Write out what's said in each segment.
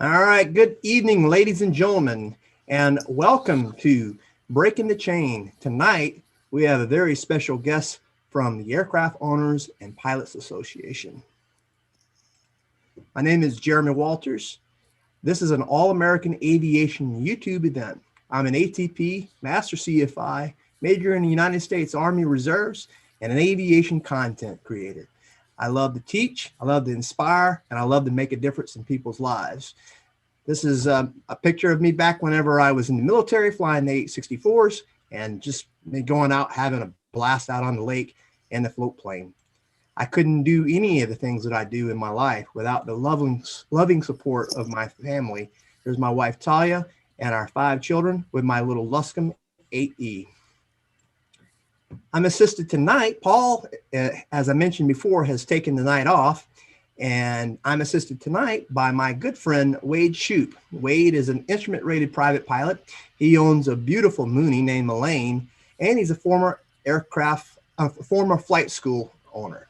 All right, good evening, ladies and gentlemen, and welcome to Breaking the Chain. Tonight, we have a very special guest from the Aircraft Owners and Pilots Association. My name is Jeremy Walters. This is an all-American aviation YouTube event. I'm an ATP, Master CFI, major in the United States Army Reserves, and an aviation content creator. I love to teach, I love to inspire, and I love to make a difference in people's lives. This is a picture of me back whenever I was in the military flying the 864s and just me going out having a blast out on the lake in the float plane. I couldn't do any of the things that I do in my life without the loving support of my family. There's my wife, Talia, and our 5 children with my little Luscombe 8E. I'm assisted tonight. Paul, as I mentioned before, has taken the night off, and I'm assisted tonight by my good friend, Wade Shoup. Wade is an instrument-rated private pilot. He owns a beautiful Mooney named Elaine, and he's a former flight school owner.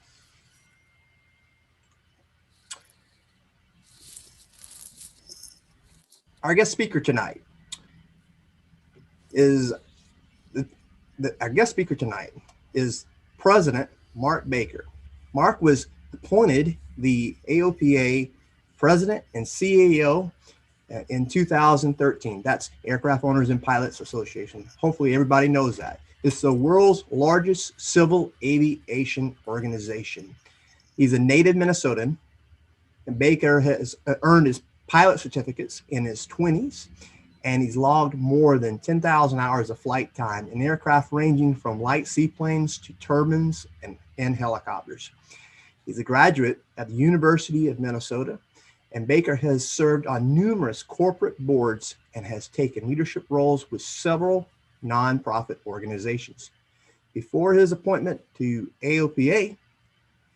Our guest speaker tonight is President Mark Baker. Mark was appointed the AOPA President and CEO in 2013. That's Aircraft Owners and Pilots Association. Hopefully everybody knows that. It's the world's largest civil aviation organization. He's a native Minnesotan, and Baker has earned his pilot certificates in his 20s, and he's logged more than 10,000 hours of flight time in aircraft ranging from light seaplanes to turbines and helicopters. He's a graduate at the University of Minnesota, and Baker has served on numerous corporate boards and has taken leadership roles with several nonprofit organizations. Before his appointment to AOPA,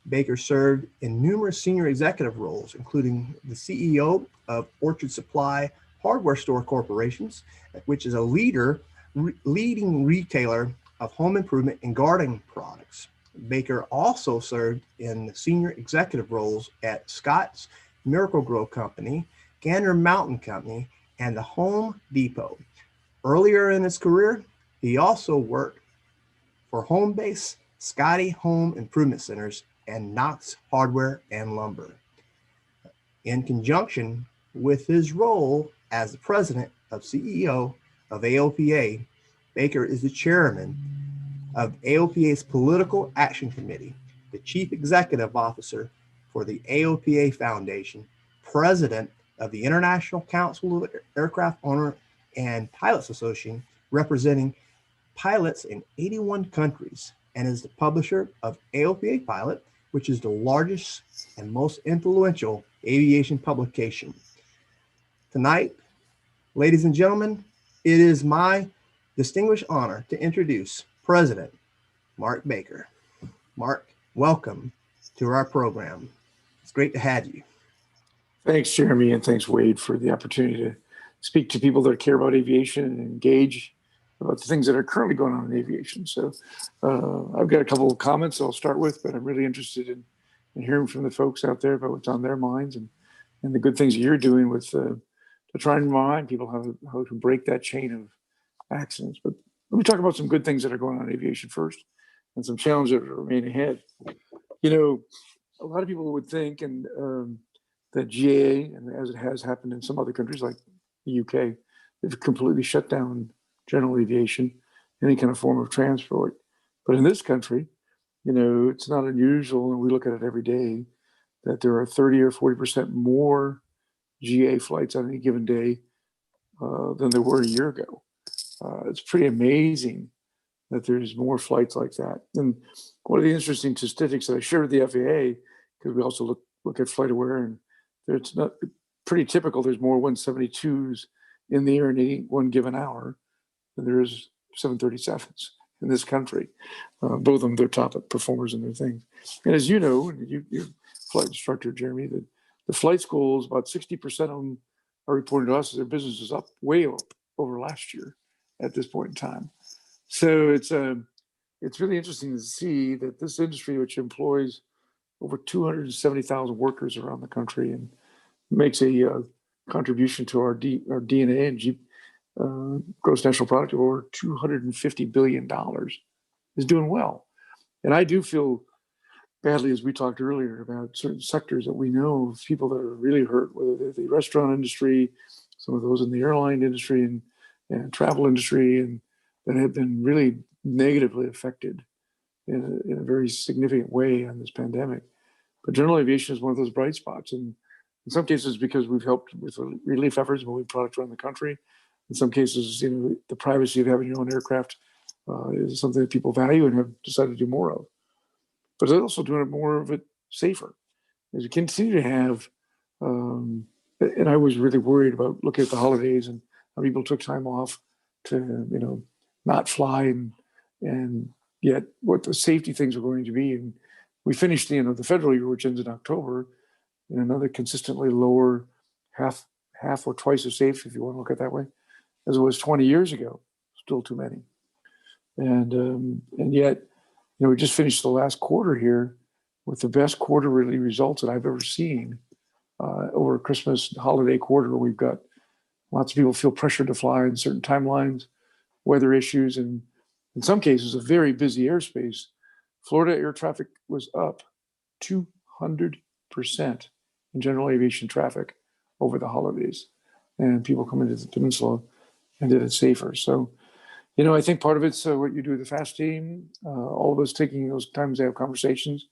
Baker served in numerous senior executive roles, including the CEO of Orchard Supply Hardware Store Corporations, which is a leading retailer of home improvement and gardening products. Baker also served in the senior executive roles at Scott's Miracle-Gro Company, Gander Mountain Company, and the Home Depot. Earlier in his career, he also worked for Homebase, Scotty Home Improvement Centers, and Knox Hardware and Lumber. In conjunction with his role as the president of CEO of AOPA, Baker is the chairman of AOPA's Political Action Committee, the chief executive officer for the AOPA Foundation, president of the International Council of Aircraft Owner and Pilots Association, representing pilots in 81 countries, and is the publisher of AOPA Pilot, which is the largest and most influential aviation publication. Tonight, ladies and gentlemen, it is my distinguished honor to introduce President Mark Baker. Mark, welcome to our program. It's great to have you. Thanks, Jeremy, and thanks, Wade, for the opportunity to speak to people that care about aviation and engage about the things that are currently going on in aviation. So I've got a couple of comments I'll start with, but I'm really interested in hearing from the folks out there about what's on their minds and the good things that you're doing with to try and remind people how to break that chain of accidents. But let me talk about some good things that are going on in aviation first and some challenges that remain ahead. You know, a lot of people would think that GA, and as it has happened in some other countries like the UK, they've completely shut down general aviation, any kind of form of transport. But in this country, you know, it's not unusual, and we look at it every day, that there are 30 or 40% more GA flights on any given day than there were a year ago. It's pretty amazing that there's more flights like that. And one of the interesting statistics that I shared with the FAA, because we also look at FlightAware, and it's not pretty typical. There's more 172s in the air in any one given hour than there is 737s in this country. Both of them, they're top performers in their things. And as you know, you're flight instructor, Jeremy, that the flight schools, about 60% of them are reporting to us that their business is up way up over last year at this point in time. So it's really interesting to see that this industry, which employs over 270,000 workers around the country and makes a contribution to our DNA and gross national product, over $250 billion, is doing well. And I do feel badly, as we talked earlier, about certain sectors that we know of people that are really hurt, whether they're the restaurant industry, some of those in the airline industry and travel industry, and that have been really negatively affected in a very significant way on this pandemic. But general aviation is one of those bright spots. And in some cases, because we've helped with relief efforts, moving product around the country. In some cases, the privacy of having your own aircraft is something that people value and have decided to do more of. But they're also doing more of it safer. As we continue to have, and I was really worried about looking at the holidays and how people took time off to, not fly, and yet what the safety things are going to be. And we finished the end of the federal year, which ends in October, in another consistently lower, half or twice as safe, if you want to look at it that way, as it was 20 years ago. Still too many. And yet, we just finished the last quarter here with the best quarterly results that I've ever seen over a Christmas holiday quarter. We've got lots of people feel pressured to fly in certain timelines, weather issues, and in some cases, a very busy airspace. Florida air traffic was up 200% in general aviation traffic over the holidays, and people come into the peninsula and did it safer. So, I think part of it's what you do with the FAST team, all of us taking those times to have conversations,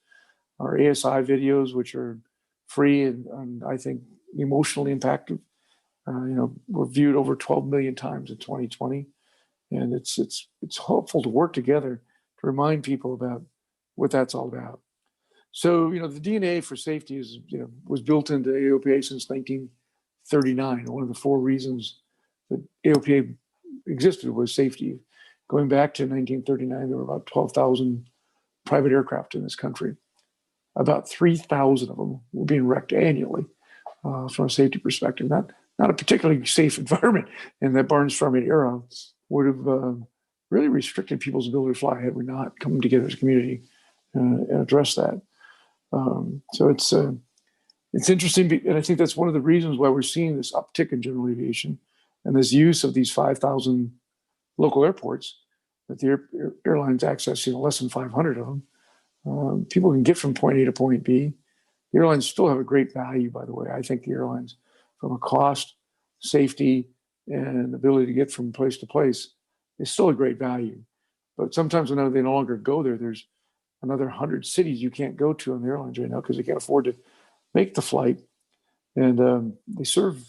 our ASI videos, which are free and I think emotionally impactful. Were viewed over 12 million times in 2020. And it's helpful to work together to remind people about what that's all about. So, the DNA for safety was built into AOPA since 1939. One of the 4 reasons that AOPA existed was safety. Going back to 1939, there were about 12,000 private aircraft in this country. About 3,000 of them were being wrecked annually from a safety perspective. Not a particularly safe environment, and that Barnstorming era would have really restricted people's ability to fly had we not come together as a community and address that. So it's interesting, and I think that's one of the reasons why we're seeing this uptick in general aviation and this use of these 5,000 local airports that the airlines access, less than 500 of them. People can get from point A to point B. The airlines still have a great value, by the way. I think the airlines, from a cost, safety, and ability to get from place to place, is still a great value. But sometimes when they no longer go there, there's another 100 cities you can't go to on the airlines right now because they can't afford to make the flight. And they serve,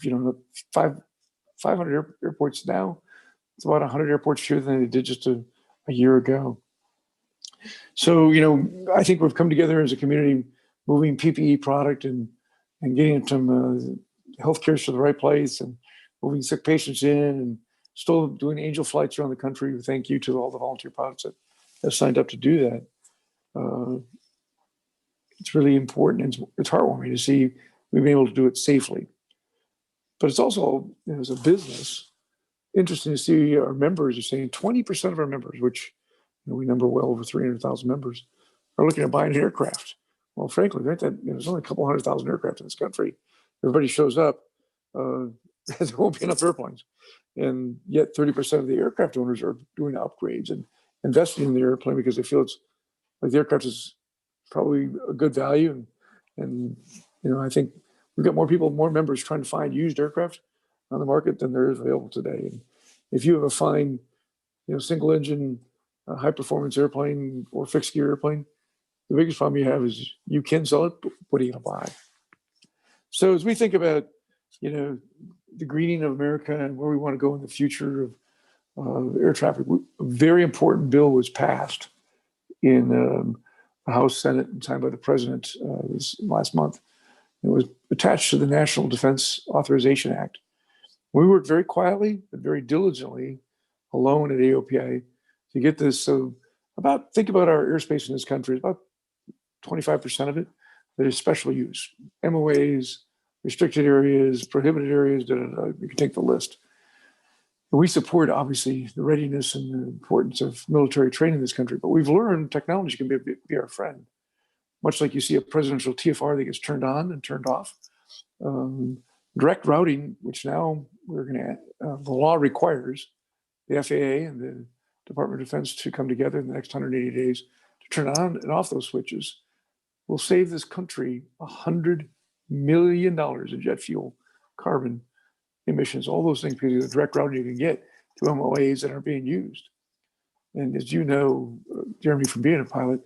500 airports now. It's about 100 airports fewer than they did just a year ago. So, I think we've come together as a community, moving PPE product and getting some healthcare to the right place, and moving sick patients in, and still doing angel flights around the country. Thank you to all the volunteer pilots that have signed up to do that. It's really important. It's heartwarming to see we've been able to do it safely. But it's also, as a business, interesting to see our members are saying 20% of our members, which we number well over 300,000 members, are looking at buying an aircraft. Well, frankly, there's only a couple 100,000 aircraft in this country. Everybody shows up, there won't be enough airplanes. And yet 30% of the aircraft owners are doing upgrades and investing in the airplane because they feel it's like the aircraft is probably a good value. And I think we've got more members trying to find used aircraft on the market than there is available today. And if you have a fine, single engine, high performance airplane or fixed gear airplane, the biggest problem you have is you can sell it, but what are you going to buy? So as we think about, the greening of America and where we want to go in the future of air traffic, a very important bill was passed in the House, Senate, and signed by the president this last month. It was attached to the National Defense Authorization Act. We worked very quietly but very diligently alone at AOPA to get this. So think about our airspace in this country, about 25% of it that is special use, MOAs, restricted areas, prohibited areas, you can take the list. And we support, obviously, the readiness and the importance of military training in this country, but we've learned technology can be our friend. Much like you see a presidential TFR that gets turned on and turned off. Direct routing, which now we're going to, the law requires the FAA and the Department of Defense to come together in the next 180 days to turn on and off those switches, will save this country $100 million in jet fuel, carbon emissions, all those things, because of the direct routing you can get to MOAs that aren't being used. And as you know, Jeremy, from being a pilot,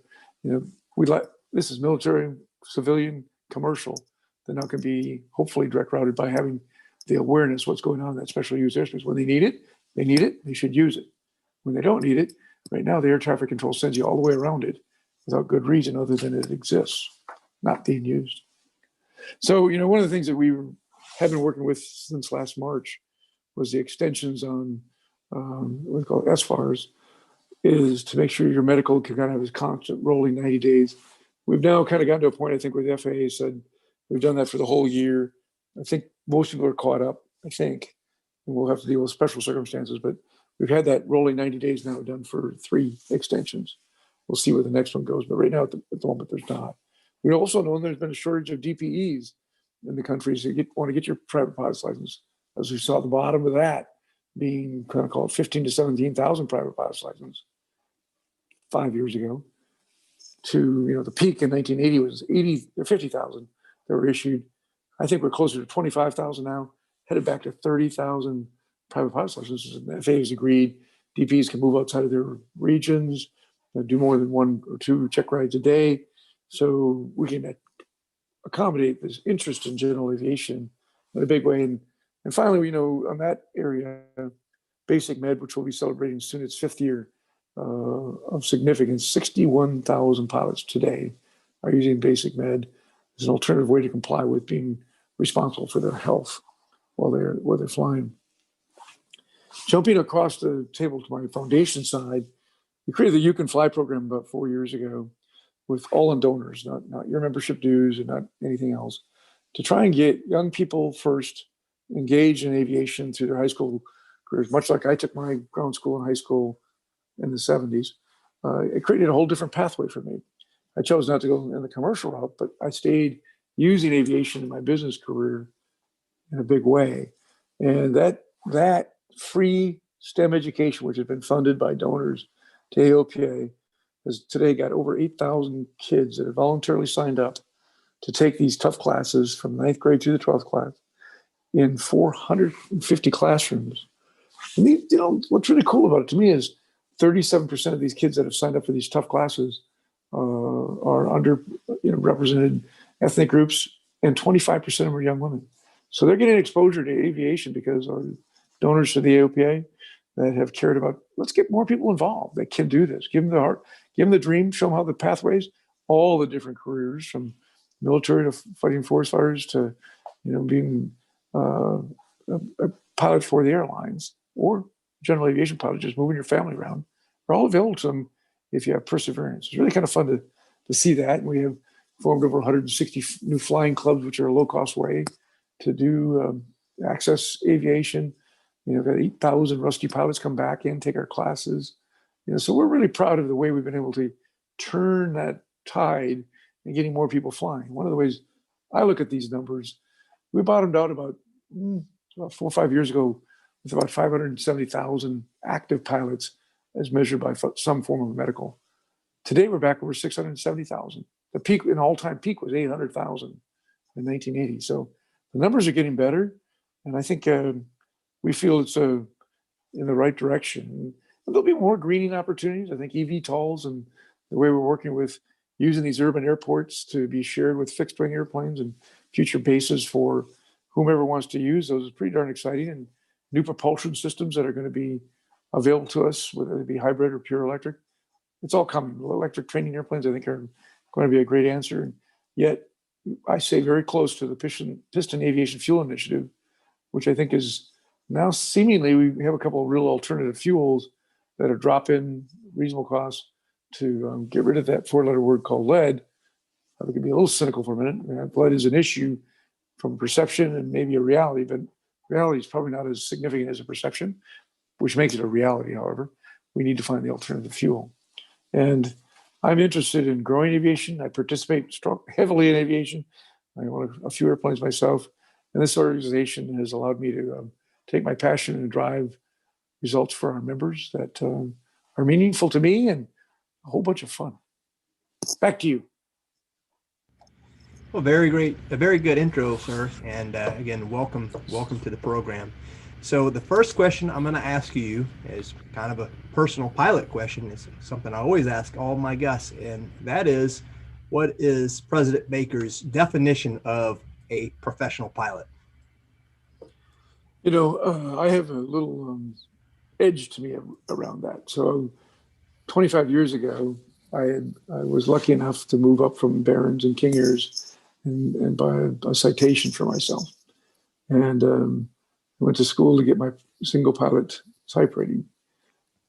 this is military, civilian, commercial, that now can be hopefully direct routed by having the awareness what's going on in that special use airspace. When they need it, they should use it. When they don't need it, right now the air traffic control sends you all the way around it without good reason other than it exists, not being used. So, one of the things that we have been working with since last March was the extensions on what we call SFARs, is to make sure your medical can kind of have a constant rolling 90 days. We've now kind of gotten to a point, I think, where the FAA said we've done that for the whole year. I think most people are caught up, I think, and we'll have to deal with special circumstances, but we've had that rolling 90 days now done for 3 extensions. We'll see where the next one goes, but right now at the moment, there's not. We also know there's been a shortage of DPEs in the country, so you want to get your private pilot's license. As we saw at the bottom of that being kind of called 15 to 17,000 private pilot's license 5 years ago, to the peak in 1980 was 80 or 50,000 that were issued. I think we're closer to 25,000 now, headed back to 30,000 private pilot's licenses. And the FAA has agreed DPs can move outside of their regions, do more than 1 or 2 check rides a day, so we can accommodate this interest in general aviation in a big way. And finally, on that area, Basic Med, which we'll be celebrating soon its 5th year of significance, 61,000 pilots today are using Basic Med as an alternative way to comply with being responsible for their health while they're flying. Jumping across the table to my foundation side, we created the You Can Fly program about 4 years ago with all-in donors, not your membership dues and not anything else, to try and get young people first engaged in aviation through their high school careers, much like I took my ground school and high school in the 70s. It created a whole different pathway for me. I chose not to go in the commercial route, but I stayed using aviation in my business career in a big way. And that free STEM education, which has been funded by donors to AOPA, has today got over 8,000 kids that have voluntarily signed up to take these tough classes from 9th grade through the 12th class in 450 classrooms. And what's really cool about it to me is 37% of these kids that have signed up for these tough classes are under represented ethnic groups, and 25% of them are young women. So they're getting exposure to aviation because our donors to the AOPA that have cared about, let's get more people involved that can do this. Give them the heart, give them the dream, show them how the pathways, all the different careers, from military to fighting forest fires to being a pilot for the airlines or general aviation pilot, just moving your family around, are all available to them if you have perseverance. It's really kind of fun to see that. And we have formed over 160 new flying clubs, which are a low-cost way to do access aviation. Got 8,000 rusty pilots come back in, take our classes. So we're really proud of the way we've been able to turn that tide and getting more people flying. One of the ways I look at these numbers, we bottomed out about 4 or 5 years ago with about 570,000 active pilots as measured by some form of medical. Today, we're back over 670,000. The peak, an all-time peak, was 800,000 in 1980. So the numbers are getting better, and I think we feel it's in the right direction. And there'll be more greening opportunities. I think eVTOLs and the way we're working with using these urban airports to be shared with fixed-wing airplanes and future bases for whomever wants to use those is pretty darn exciting. And new propulsion systems that are going to be available to us, whether it be hybrid or pure electric, it's all coming. Electric training airplanes, I think, are going to be a great answer. And yet, I say very close to the Piston Aviation Fuel Initiative, which I think is now seemingly we have a couple of real alternative fuels that are drop-in, reasonable costs to get rid of that 4-letter word called lead. I think it'd be a little cynical for a minute. Lead is an issue from perception and maybe a reality, but reality is probably not as significant as a perception, which makes it a reality, however. We need to find the alternative fuel. And I'm interested in growing aviation. I participate heavily in aviation. I own a few airplanes myself. And this organization has allowed me to take my passion and drive results for our members that are meaningful to me and a whole bunch of fun. Back to you. Well, very great, a very good intro, sir. And again, welcome to the program. So the first question I'm going to ask you is kind of a personal pilot question. It's something I always ask all my guests, and that is, what is President Baker's definition of a professional pilot? I have a little edge to me around that. So 25 years ago, I was lucky enough to move up from Barron's and King Airs and buy a citation for myself. And I went to school to get my single pilot type rating.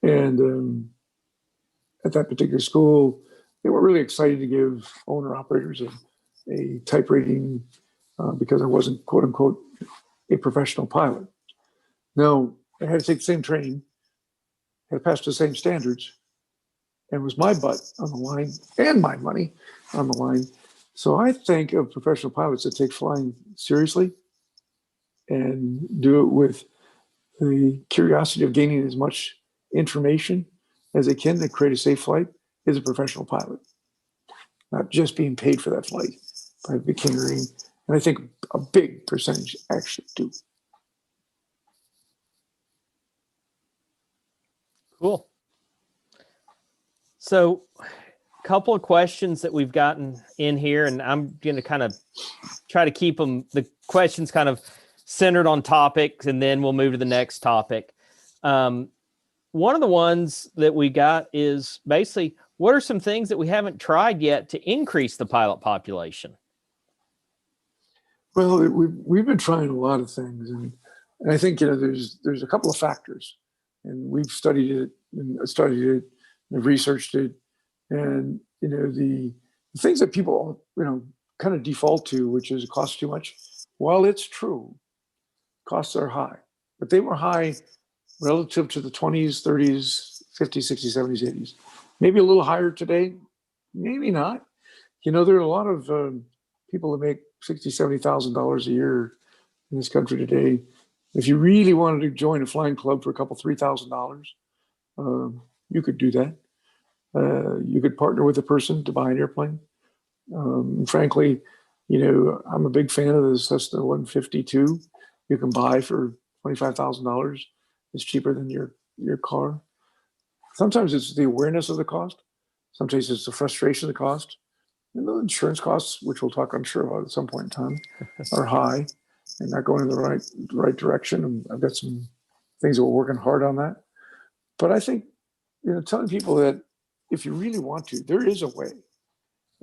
And at that particular school, they were really excited to give owner operators a type rating because I wasn't, quote unquote, a professional pilot. No, I had to take the same training, had to pass the same standards, and it was my butt on the line and my money on the line. So I think of professional pilots that take flying seriously and do it with the curiosity of gaining as much information as they can to create a safe flight is a professional pilot, not just being paid for that flight by the King Air. And I think a big percentage actually do. Cool. So a couple of questions that we've gotten in here, and I'm going to kind of try to keep the questions kind of centered on topics, and then we'll move to the next topic. One of the ones that we got is basically, what are some things that we haven't tried yet to increase the pilot population? Well, we've been trying a lot of things, and I think there's a couple of factors, and we've studied it and researched it, and the things that people kind of default to, which is it costs too much. While it's true, costs are high, but they were high relative to the 20s, 30s, 50s, 60s, 70s, 80s. Maybe a little higher today, maybe not. There are a lot of people that make $60,000, $70,000 a year in this country today. If you really wanted to join a flying club for a couple $3,000, you could do that. You could partner with a person to buy an airplane. Frankly, I'm a big fan of the Cessna 152. You can buy for $25,000. It's cheaper than your car. Sometimes it's the awareness of the cost. Sometimes it's the frustration of the cost. And the insurance costs, which we'll talk, I'm sure, about at some point in time, are high and not going in the right direction. And I've got some things that we're working hard on that. But I think, telling people that if you really want to, there is a way.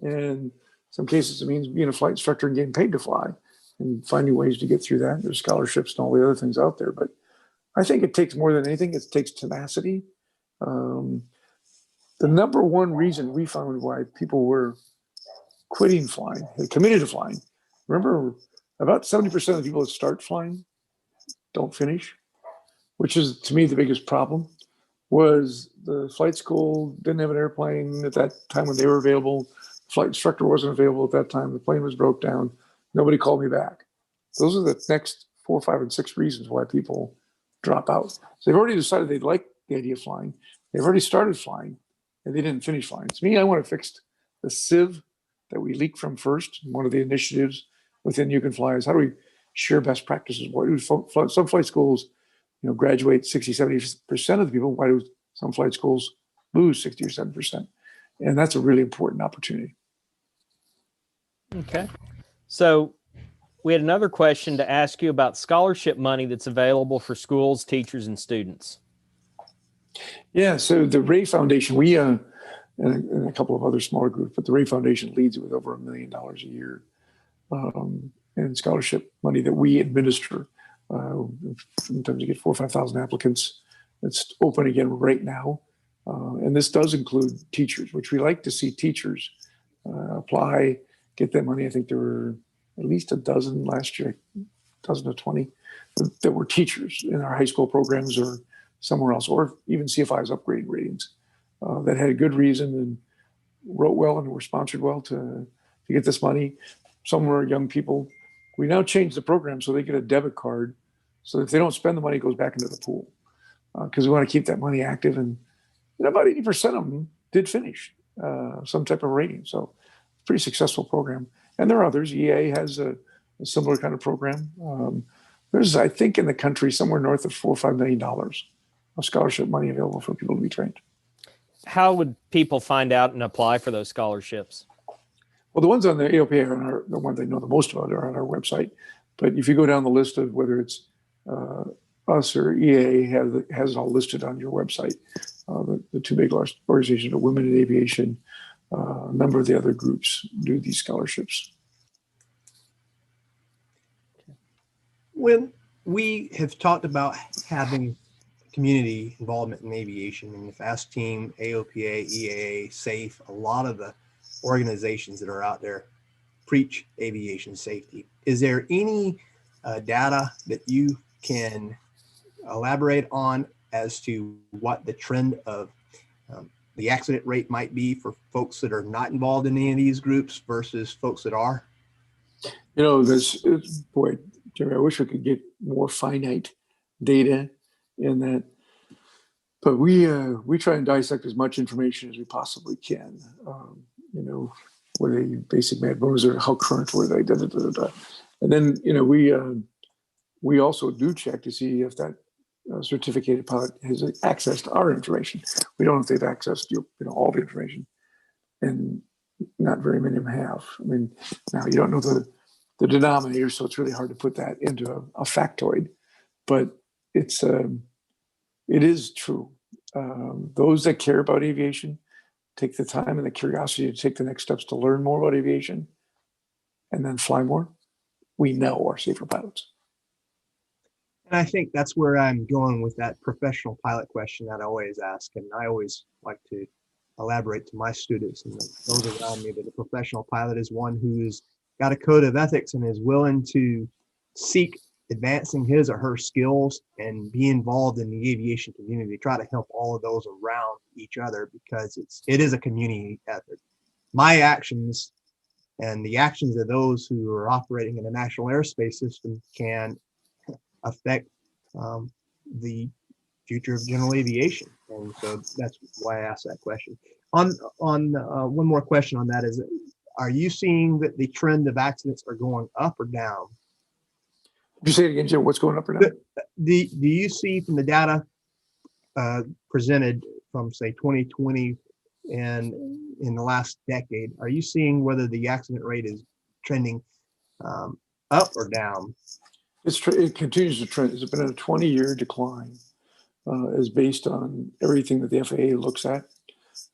And some cases, it means being a flight instructor and getting paid to fly and finding ways to get through that. There's scholarships and all the other things out there. But I think it takes more than anything. It takes tenacity. The number one reason we found why people were quitting flying, committed to flying. Remember, about 70% of the people that start flying don't finish, which is, to me, the biggest problem, was the flight school didn't have an airplane at that time when they were available. The flight instructor wasn't available at that time. The plane was broke down. Nobody called me back. Those are the next 4, 5, and 6 reasons why people drop out. So they've already decided they like the idea of flying. They've already started flying, and they didn't finish flying. To me, I want to fix the sieve that we leaked from first. One of the initiatives within You Can Fly is how do we share best practices? Why do some flight schools, graduate 60, 70% of the people? Why do some flight schools lose 60 or 7%? And that's a really important opportunity. Okay. So we had another question to ask you about scholarship money that's available for schools, teachers, and students. Yeah, so the Ray Foundation, we and a couple of other smaller groups, but the Ray Foundation leads with over $1 million a year in scholarship money that we administer. Sometimes you get 4,000 or 5,000 applicants. It's open again right now. And this does include teachers, which we like to see teachers apply, get that money. I think there were at least a dozen last year, a dozen to 20 that were teachers in our high school programs or somewhere else, or even CFI's upgrade ratings that had a good reason and wrote well and were sponsored well to get this money. Some were young people We now changed the program so they get a debit card. So if they don't spend the money, it goes back into the pool. Because we want to keep that money active. And about 80% of them did finish some type of rating. So pretty successful program. And there are others. EA has a similar kind of program. There's, I think, in the country somewhere north of $4 or $5 million of scholarship money available for people to be trained. How would people find out and apply for those scholarships? Well, the ones on the AOPA are the ones they know the most about are on our website. But if you go down the list of whether it's us or EA has it all listed on your website. The two big organizations are Women in Aviation. A number of the other groups do these scholarships. When we have talked about having community involvement in aviation, and the FAST team, AOPA, EAA, SAFE, a lot of the organizations that are out there preach aviation safety. Is there any data that you can elaborate on as to what the trend of the accident rate might be for folks that are not involved in any of these groups versus folks that are? Boy, Jerry, I wish we could get more finite data in that. But we try and dissect as much information as we possibly can. Were they basic mad bonus or how current were they? And then, we also do check to see if that certificated pilot has access to our information. We don't know if they've accessed all the information, and not very many of them have. I mean, now you don't know the denominator, so it's really hard to put that into a factoid. But it is true. Those that care about aviation take the time and the curiosity to take the next steps to learn more about aviation and then fly more. We know are safer pilots. And I think that's where I'm going with that professional pilot question that I always ask. And I always like to elaborate to my students and those around me that a professional pilot is one who's got a code of ethics and is willing to seek advancing his or her skills and be involved in the aviation community, try to help all of those around each other, because it is a community effort. My actions and the actions of those who are operating in the national airspace system can affect the future of general aviation. And so that's why I asked that question. On one more question on that is, are you seeing that the trend of accidents are going up or down? Could you say it again, Jim? What's going up or down? Do you see from the data presented from, say, 2020 and in the last decade, are you seeing whether the accident rate is trending up or down? It continues to trend. It's been a 20-year decline, is based on everything that the FAA looks at.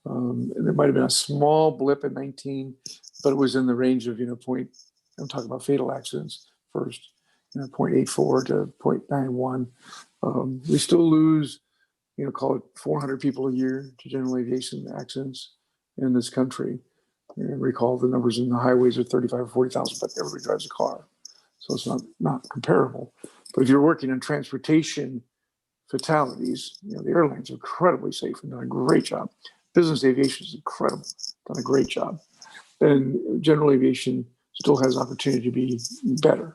And there might have been a small blip in 19, but it was in the range of, I'm talking about fatal accidents first, 0.84 to 0.91. We still lose, call it 400 people a year to general aviation accidents in this country. And recall the numbers in the highways are 35 or 40,000, but everybody drives a car. So it's not comparable. But if you're working on transportation fatalities, the airlines are incredibly safe and done a great job. Business aviation is incredible, done a great job. And general aviation still has opportunity to be better.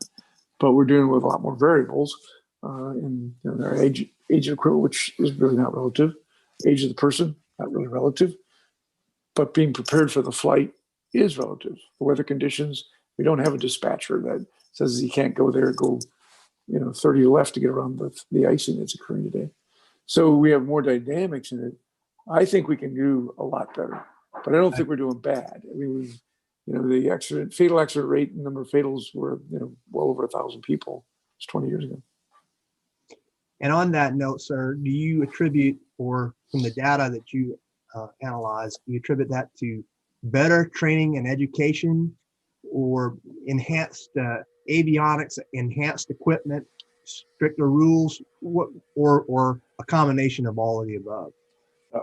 But we're dealing with a lot more variables in their age of equipment, which is really not relative. Age of the person, not really relative. But being prepared for the flight is relative. The weather conditions, we don't have a dispatcher that says you can't go there, go 30 left to get around the icing that's occurring today. So we have more dynamics in it. I think we can do a lot better, but I don't think we're doing bad. I mean, the fatal accident rate, number of fatals were, well over 1,000 people. It's 20 years ago. And on that note, sir, do you attribute, or from the data that you analyze, do you attribute that to better training and education, or enhanced avionics, enhanced equipment, stricter rules, or a combination of all of the above?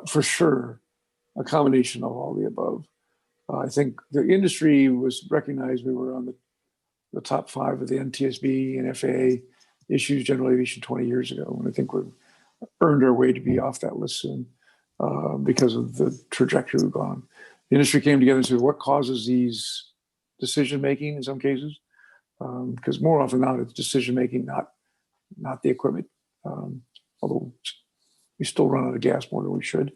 For sure, a combination of all the above. I think the industry was recognized. We were on the top 5 of the NTSB and FAA issues general aviation 20 years ago. And I think we've earned our way to be off that list soon because of the trajectory we've gone. The industry came together and said, what causes these decision-making in some cases? because more often than not, it's decision making, not the equipment. Although we still run out of gas more than we should.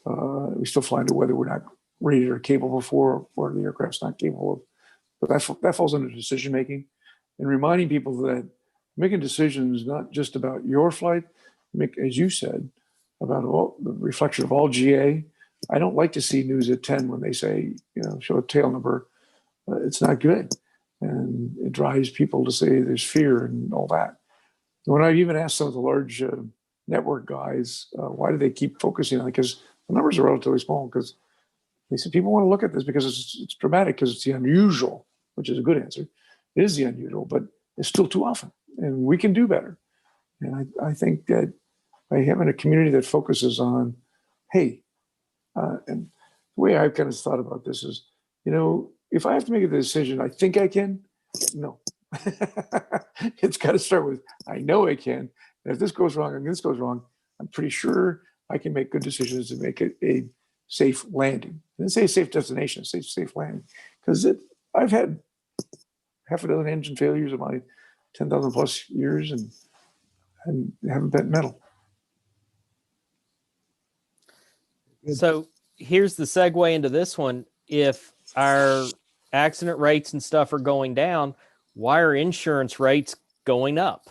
We still fly into weather we're not rated or capable for, or the aircraft's not capable of. But that falls under decision making, and reminding people that making decisions not just about your flight, as you said, about the reflection of all GA. I don't like to see news at 10 when they say, show a tail number. It's not good. And it drives people to say there's fear and all that. When I even asked some of the large network guys, why do they keep focusing on it? Because the numbers are relatively small. Because they said people want to look at this because it's dramatic, because it's the unusual, which is a good answer. It is the unusual, but it's still too often. And we can do better. And I think that by having a community that focuses on, hey, and the way I've kind of thought about this is, if I have to make a decision, I think I can. No, it's got to start with, I know I can. And if this goes wrong and this goes wrong, I'm pretty sure I can make good decisions to make it a safe landing. I didn't say safe destination, safe landing. Because I've had half a dozen engine failures in my 10,000 plus years and haven't bent metal. So here's the segue into this one. If our accident rates and stuff are going down, why are insurance rates going up?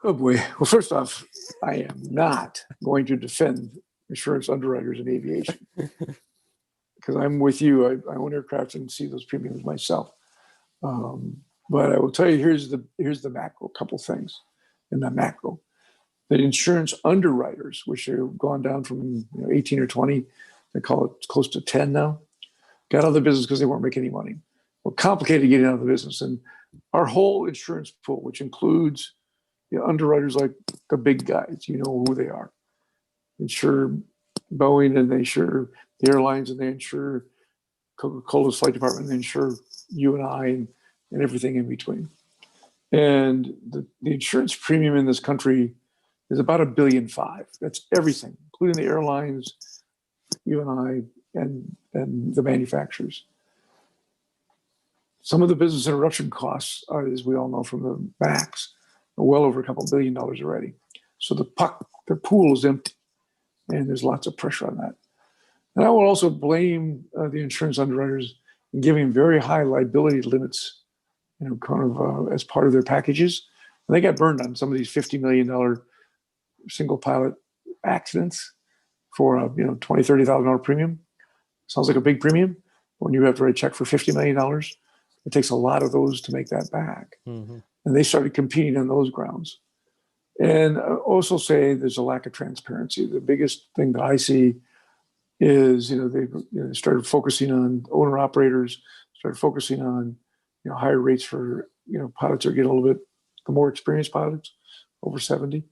Oh boy. Well, first off, I am not going to defend insurance underwriters in aviation because I'm with you. I own aircraft and see those premiums myself. But I will tell you, here's the macro, couple things in the macro. The insurance underwriters, which have gone down from 18 or 20, they call it close to 10 now, got out of the business because they weren't making any money. Well, complicated getting out of the business. And our whole insurance pool, which includes underwriters like the big guys, you know who they are. Insure Boeing, and they insure the airlines, and they insure Coca-Cola's flight department, and they insure you and I and everything in between. And the insurance premium in this country is about $1.5 billion. That's everything, including the airlines, you and I, and the manufacturers. Some of the business interruption costs are, as we all know from the MAX, are well over $2 billion already. So the pool is empty, and there's lots of pressure on that. And I will also blame the insurance underwriters in giving very high liability limits, as part of their packages. And they got burned on some of these $50 million single pilot accidents for a $20,000, $30,000 premium. Sounds like a big premium. When you have to write a check for $50 million, it takes a lot of those to make that back. Mm-hmm. And they started competing on those grounds. And I also say there's a lack of transparency. The biggest thing that I see is, they started focusing on owner operators, started focusing on, higher rates for, pilots are getting a little bit, the more experienced pilots, over 70.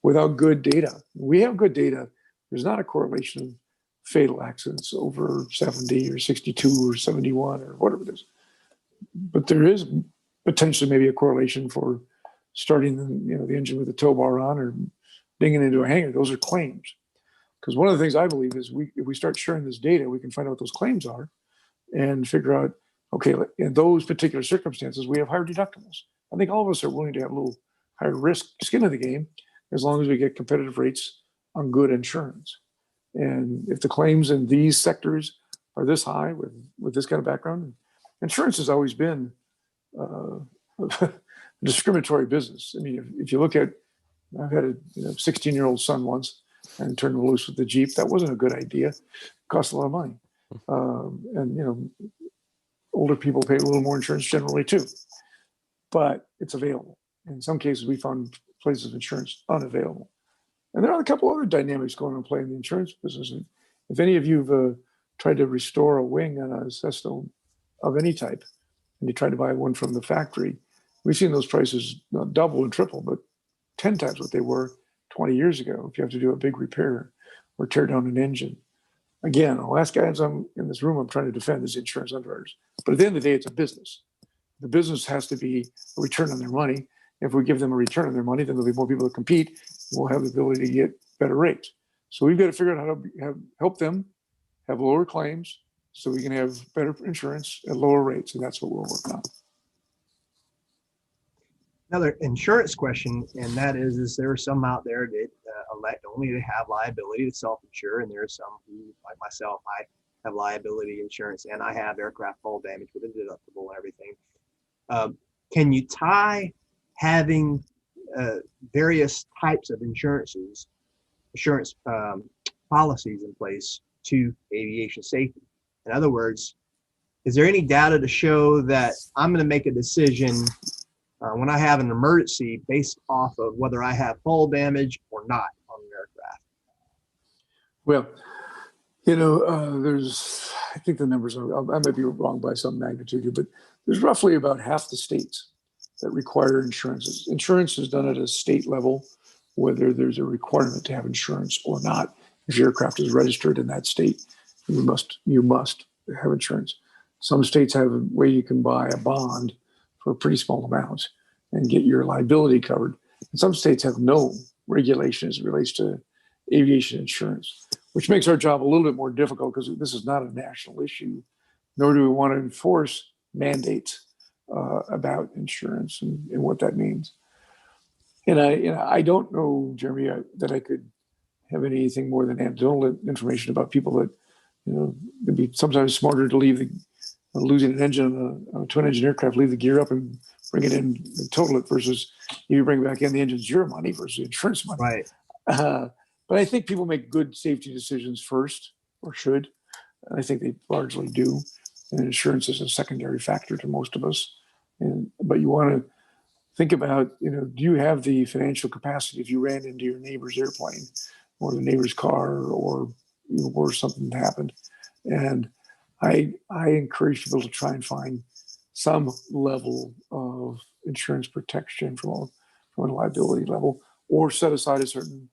Without good data, we have good data. There's not a correlation of fatal accidents over 70 or 62 or 71 or whatever it is. But there is potentially maybe a correlation for starting the engine with the tow bar on or dinging into a hangar. Those are claims. Because one of the things I believe is if we start sharing this data, we can find out what those claims are and figure out, okay, in those particular circumstances, we have higher deductibles. I think all of us are willing to have a little higher risk skin in the game as long as we get competitive rates on good insurance. And if the claims in these sectors are this high with this kind of background, insurance has always been a discriminatory business. I mean, if you look at, I've had a 16-year-old son once and turned him loose with the Jeep. That wasn't a good idea. It cost a lot of money. Older people pay a little more insurance generally too, but it's available. In some cases, we found places of insurance unavailable. And there are a couple other dynamics going on play in the insurance business. And if any of you have tried to restore a wing on a Cessna of any type, and you try to buy one from the factory, we've seen those prices not double and triple, but 10 times what they were 20 years ago if you have to do a big repair or tear down an engine. Again, the last guys I'm in this room I'm trying to defend is insurance underwriters. But at the end of the day, it's a business. The business has to be a return on their money. If we give them a return on their money, then there'll be more people to compete. We'll have the ability to get better rates. So we've got to figure out how to help them have lower claims, so we can have better insurance at lower rates, and that's what we're working on. Another insurance question, and that is there are some out there that elect only to have liability to self-insure, and there are some who, like myself, I have liability insurance, and I have aircraft hull damage with a deductible and everything. Can you tie having various types of insurance policies in place to aviation safety? In other words, is there any data to show that I'm going to make a decision when I have an emergency based off of whether I have hull damage or not on an aircraft? Well, I think the numbers are, I might be wrong by some magnitude here, but there's roughly about half the states that require insurances. Insurance is done at a state level, whether there's a requirement to have insurance or not. If your aircraft is registered in that state, you must have insurance. Some states have a way you can buy a bond for a pretty small amount and get your liability covered. And some states have no regulation as it relates to aviation insurance, which makes our job a little bit more difficult because this is not a national issue, nor do we want to enforce mandates about insurance and what that means. And I don't know, Jeremy, that I could have anything more than anecdotal information about people that, it'd be sometimes smarter to leave losing an engine on a twin engine aircraft, leave the gear up and bring it in and total it versus you bring it back in, the engine's your money versus insurance money. Right. But I think people make good safety decisions first, or should. And I think they largely do. And insurance is a secondary factor to most of us. But you want to think about, do you have the financial capacity if you ran into your neighbor's airplane or the neighbor's car or worse, something happened? And I encourage people to try and find some level of insurance protection from a liability level, or set aside a certain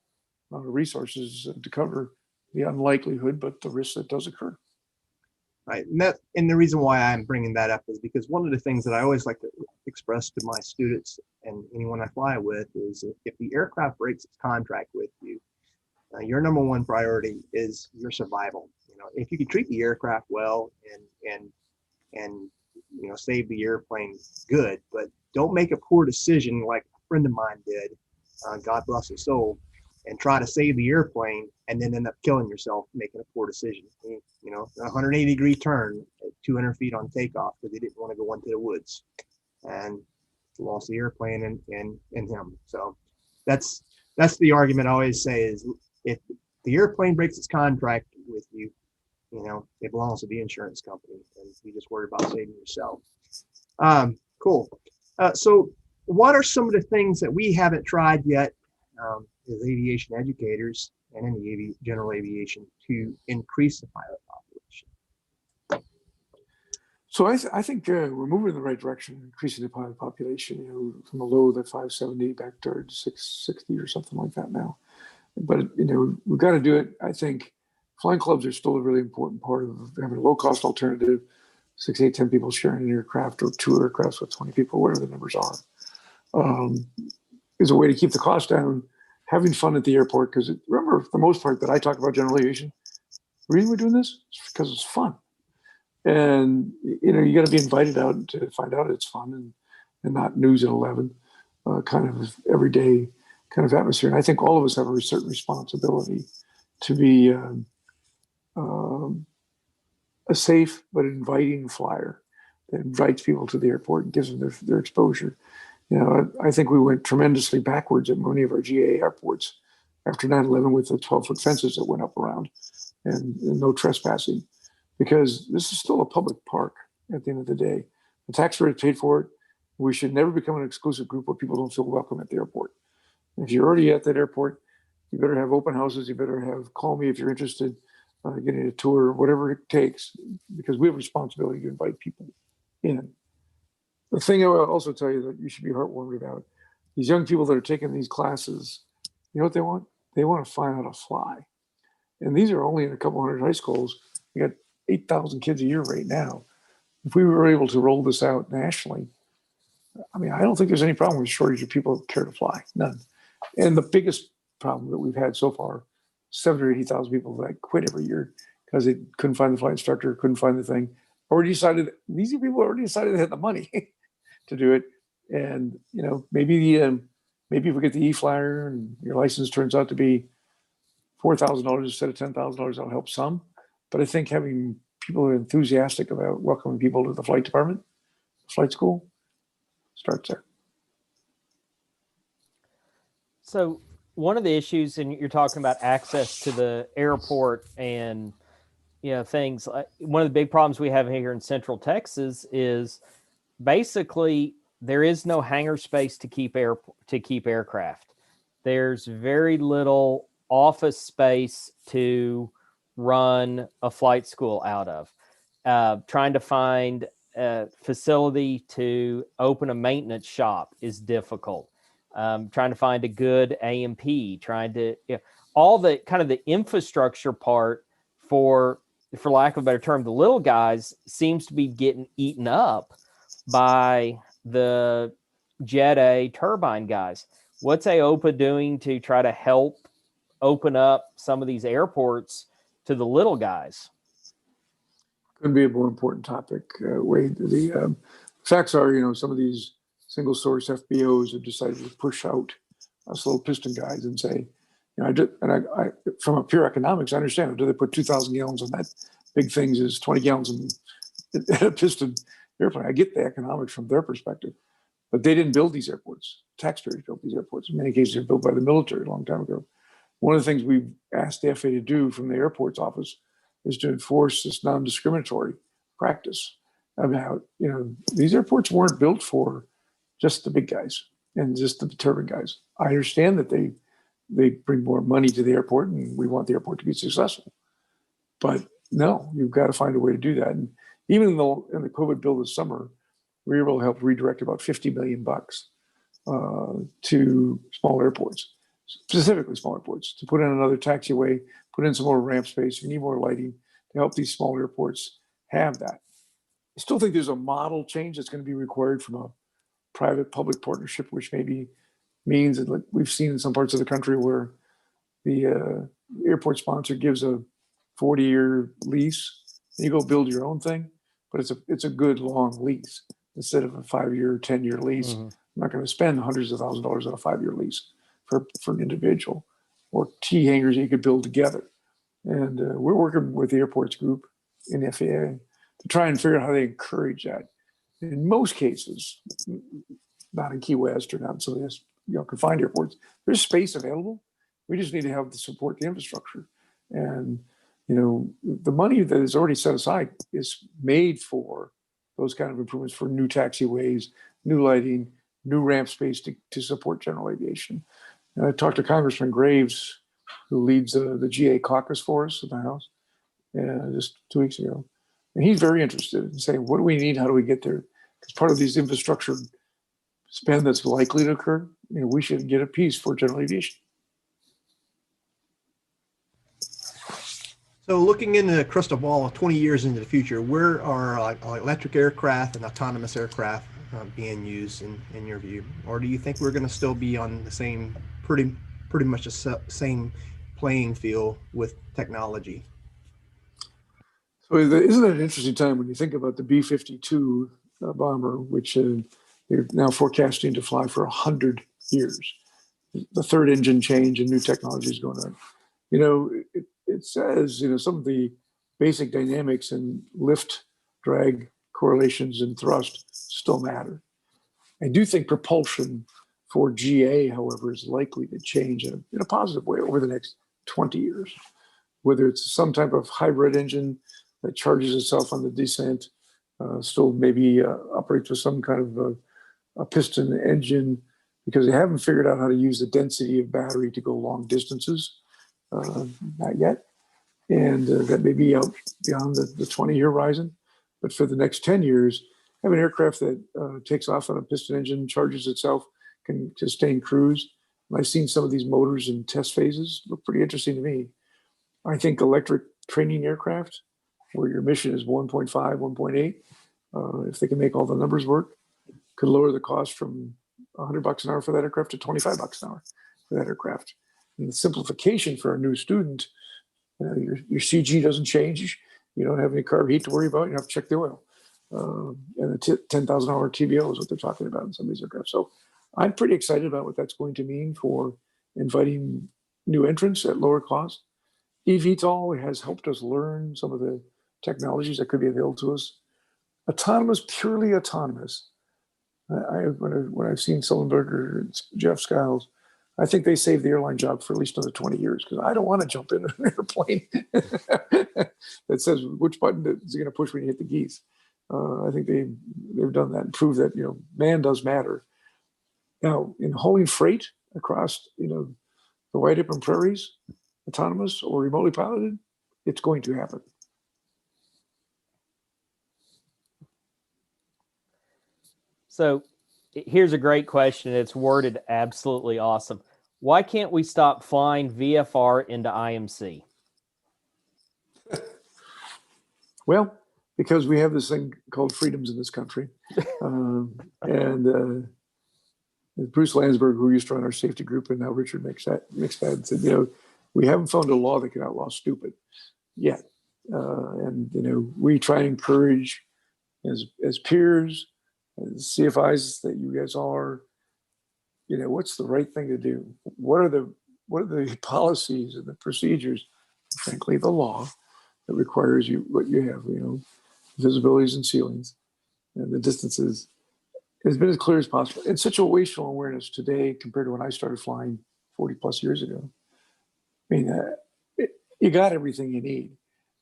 amount of resources to cover the unlikelihood, but the risk that does occur. Right. And the reason why I'm bringing that up is because one of the things that I always like to express to my students and anyone I fly with is if the aircraft breaks its contract with you, your number one priority is your survival. If you can treat the aircraft well and save the airplane, good, but don't make a poor decision like a friend of mine did, God bless his soul, and try to save the airplane and then end up killing yourself making a poor decision. A 180-degree turn at 200 feet on takeoff because he didn't want to go into the woods and lost the airplane and him. So that's the argument I always say is if the airplane breaks its contract with you, it belongs to the insurance company, and you just worry about saving yourself. Cool. So what are some of the things that we haven't tried yet as aviation educators and in general aviation to increase the pilot population? So I think we're moving in the right direction, increasing the pilot population, from a low of 570 back towards 660 or something like that now. But, we've got to do it. I think flying clubs are still a really important part of having a low-cost alternative, 6, 8, 10 people sharing an aircraft or 2 aircrafts with 20 people, whatever the numbers are, is a way to keep the cost down, having fun at the airport. Because remember, for the most part that I talk about general aviation, the reason we're doing this is because it's fun. And, you got to be invited out to find out it's fun and not news at 11, kind of everyday kind of atmosphere. And I think all of us have a certain responsibility to be a safe but inviting flyer that invites people to the airport and gives them their exposure. I think we went tremendously backwards at many of our GA airports after 9/11 with the 12-foot fences that went up around and no trespassing, because this is still a public park at the end of the day. The taxpayer paid for it. We should never become an exclusive group where people don't feel welcome at the airport. If you're already at that airport, you better have open houses. You better call me if you're interested, getting a tour, whatever it takes, because we have a responsibility to invite people in. The thing I will also tell you that you should be heartwarmed about, these young people that are taking these classes, you know what they want? They want to find how to fly. And these are only in a couple hundred high schools. We got 8,000 kids a year right now. If we were able to roll this out nationally, I don't think there's any problem with shortage of people who care to fly. None. And the biggest problem that we've had so far, 70,000 or 80,000 people that quit every year because they couldn't find the flight instructor, couldn't find the thing, these people already decided they had the money to do it. And, maybe if we get the e-flyer and your license turns out to be $4,000 instead of $10,000, that'll help some. But I think having people who are enthusiastic about welcoming people to the flight department, flight school, starts there. So one of the issues, and you're talking about access to the airport and things like, one of the big problems we have here in Central Texas is basically there is no hangar space to keep aircraft. There's very little office space to run a flight school out of. Trying to find a facility to open a maintenance shop is difficult. Trying to find a good A&P, all the kind of the infrastructure part for lack of a better term, the little guys seems to be getting eaten up by the Jet A turbine guys. What's AOPA doing to try to help open up some of these airports to the little guys? Couldn't be a more important topic, Wade. The facts are, some of these single source FBOs have decided to push out us little piston guys and say, I from a pure economics, I understand. Do they put 2,000 gallons on that? Big things is 20 gallons in a piston airplane. I get the economics from their perspective, but they didn't build these airports. Taxpayers built these airports. In many cases, they're built by the military a long time ago. One of the things we've asked the FAA to do from the airports office is to enforce this non-discriminatory practice about, these airports weren't built for just the big guys and just the turbine guys. I understand that they bring more money to the airport and we want the airport to be successful. But no, you've got to find a way to do that. And even though in the COVID bill this summer, we were able to help redirect about $50 million to small airports, specifically small airports, to put in another taxiway, put in some more ramp space. We need more lighting to help these small airports have that. I still think there's a model change that's going to be required from a private-public partnership, which maybe means that, like we've seen in some parts of the country where the airport sponsor gives a 40-year lease, and you go build your own thing, but it's a good long lease instead of a 5-year, 10-year lease. Mm-hmm. I'm not going to spend hundreds of thousands of dollars on a 5-year lease for an individual, or T hangars you could build together. And we're working with the airports group in the FAA to try and figure out how they encourage that. In most cases, not in Key West or not in some of these confined airports, there's space available. We just need to have to support the infrastructure. And the money that is already set aside is made for those kind of improvements, for new taxiways, new lighting, new ramp space to support general aviation. And I talked to Congressman Graves, who leads the GA caucus for us in the House, just 2 weeks ago. And he's very interested in saying, what do we need? How do we get there? Because part of these infrastructure spend that's likely to occur, we should get a piece for general aviation. So looking into the crystal ball 20 years into the future, where are electric aircraft and autonomous aircraft being used in your view? Or do you think we're going to still be on the same, pretty much the same playing field with technology? So isn't that an interesting time when you think about the B-52 bomber, which they're now forecasting to fly for 100 years. The third engine change and new technology is going on. It says, some of the basic dynamics and lift, drag, correlations, and thrust still matter. I do think propulsion for GA, however, is likely to change in a positive way over the next 20 years. Whether it's some type of hybrid engine that charges itself on the descent, still maybe operates with some kind of a piston engine, because they haven't figured out how to use the density of battery to go long distances, not yet. And that may be out beyond the 20-year horizon. But for the next 10 years, have an aircraft that takes off on a piston engine, charges itself, can sustain cruise. And I've seen some of these motors in test phases, look pretty interesting to me. I think electric training aircraft, where your mission is 1.5, 1.8, if they can make all the numbers work, could lower the cost from $100 an hour for that aircraft to $25 an hour for that aircraft. And the simplification for a new student Your CG doesn't change. You don't have any carb heat to worry about. You don't have to check the oil. And the 10,000-hour TBO is what they're talking about in some of these aircraft. So I'm pretty excited about what that's going to mean for inviting new entrants at lower cost. eVTOL has helped us learn some of the technologies that could be available to us. Autonomous, purely autonomous. When I've seen Sullenberger and Jeff Skiles, I think they saved the airline job for at least another 20 years, because I don't want to jump in an airplane that says which button is it going to push when you hit the geese. I think they've done that and proved that man does matter. Now, in hauling freight across the wide open prairies, autonomous or remotely piloted, it's going to happen. So here's a great question. It's worded absolutely awesome. Why can't we stop flying VFR into IMC? Well, because we have this thing called freedoms in this country. And Bruce Landsberg, who used to run our safety group, and now Richard McSpadden, said, we haven't found a law that can outlaw stupid yet. And we try and encourage as peers, as CFIs that you guys are, what's the right thing to do? What are the policies and the procedures, frankly, the law that requires what you have, visibilities and ceilings and the distances, has been as clear as possible. And situational awareness today compared to when I started flying 40 plus years ago, I mean, you got everything you need.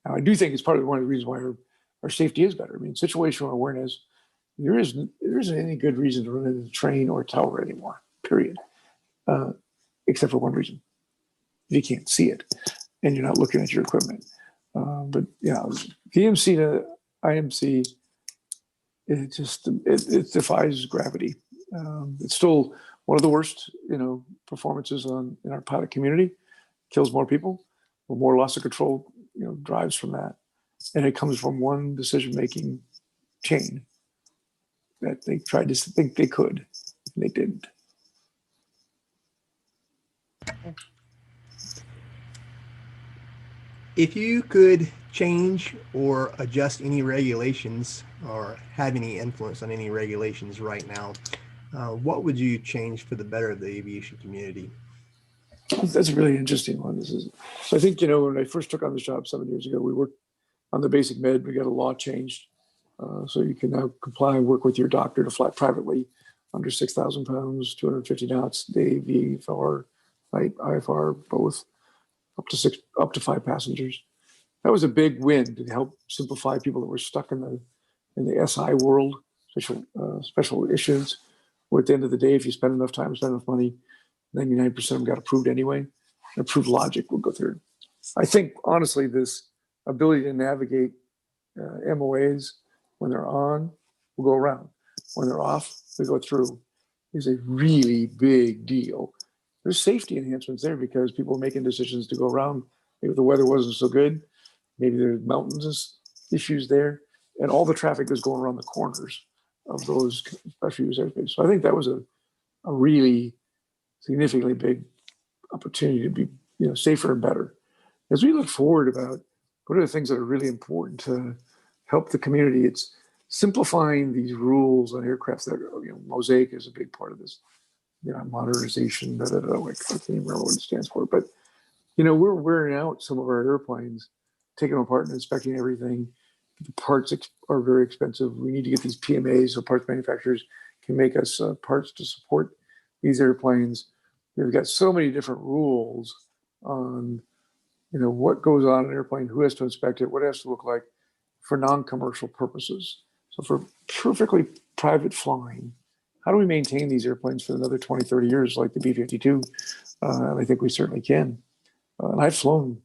Now, I do think it's part of one of the reasons why our safety is better. I mean, situational awareness, there isn't any good reason to run into a train or a tower anymore, period. Except for one reason. You can't see it and you're not looking at your equipment. But yeah, DMC to IMC, it defies gravity. It's still one of the worst, performances in our pilot community. Kills more people, or more loss of control, drives from that, and it comes from one decision-making chain that they tried to think they could, and they didn't. If you could change or adjust any regulations or have any influence on any regulations right now, what would you change for the better of the aviation community? That's a really interesting one. So I think, when I first took on this job 7 years ago, we worked on the basic med. We got a law changed. So you can now comply and work with your doctor to fly privately under 6,000 pounds, 250 knots, day, VFR, night, IFR, both, up to 5 passengers. That was a big win to help simplify people that were stuck in the SI world, special issues. Where at the end of the day, if you spend enough time, spend enough money, 99% of them got approved anyway. Approved logic will go through. I think, honestly, this ability to navigate MOAs when they're on will go around. When they're off, they go through, is a really big deal. There's safety enhancements there because people are making decisions to go around. Maybe the weather wasn't so good. Maybe there's mountains issues there. And all the traffic is going around the corners of those special use airspace. So I think that was a really significantly big opportunity to be safer and better. As we look forward about what are the things that are really important to help the community, it's simplifying these rules on aircraft that Mosaic is a big part of this. Modernization, I can't even remember what it stands for, but we're wearing out some of our airplanes, taking them apart and inspecting everything. The parts are very expensive. We need to get these PMAs so parts manufacturers can make us parts to support these airplanes. We've got so many different rules on, what goes on in an airplane, who has to inspect it, what it has to look like for non-commercial purposes. So for perfectly private flying, how do we maintain these airplanes for another 20, 30 years like the B-52? And I think we certainly can. And I've flown.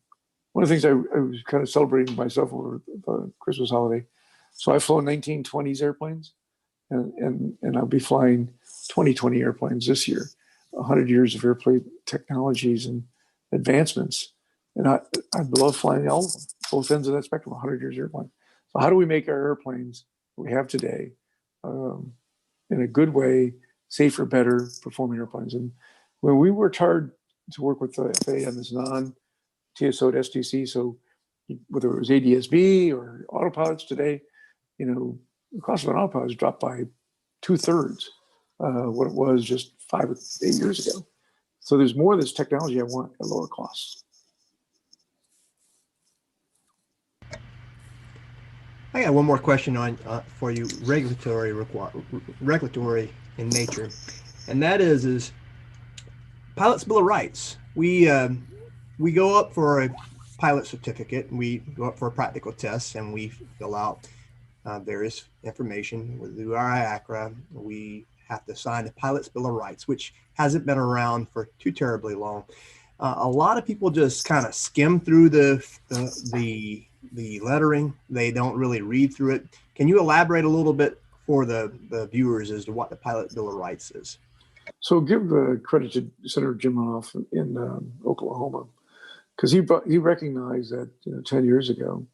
One of the things I was kind of celebrating myself over the Christmas holiday. So I've flown 1920s airplanes, and I'll be flying 2020 airplanes this year. 100 years of airplane technologies and advancements. And I love flying all of them, both ends of that spectrum, 100 years airplane. So how do we make our airplanes that we have today in a good way, safer, better performing airplanes? And when we worked hard to work with the FAA on this TSO to STC. So whether it was ADS-B or autopilots today, the cost of an autopilot has dropped by 2/3 what it was just 5 or 8 years ago. So there's more of this technology I want at lower costs. I got one more question on for you, regulatory in nature, and that is pilot's bill of rights. We go up for a pilot certificate, we go up for a practical test, and we fill out various information. We do our IACRA. We have to sign the pilot's bill of rights, which hasn't been around for too terribly long. A lot of people just kind of skim through the lettering. They don't really read through it. Can you elaborate a little bit for the viewers as to what the pilot bill of rights is? So give credit to Senator Jim Hoff in Oklahoma, because he recognized that 10 years ago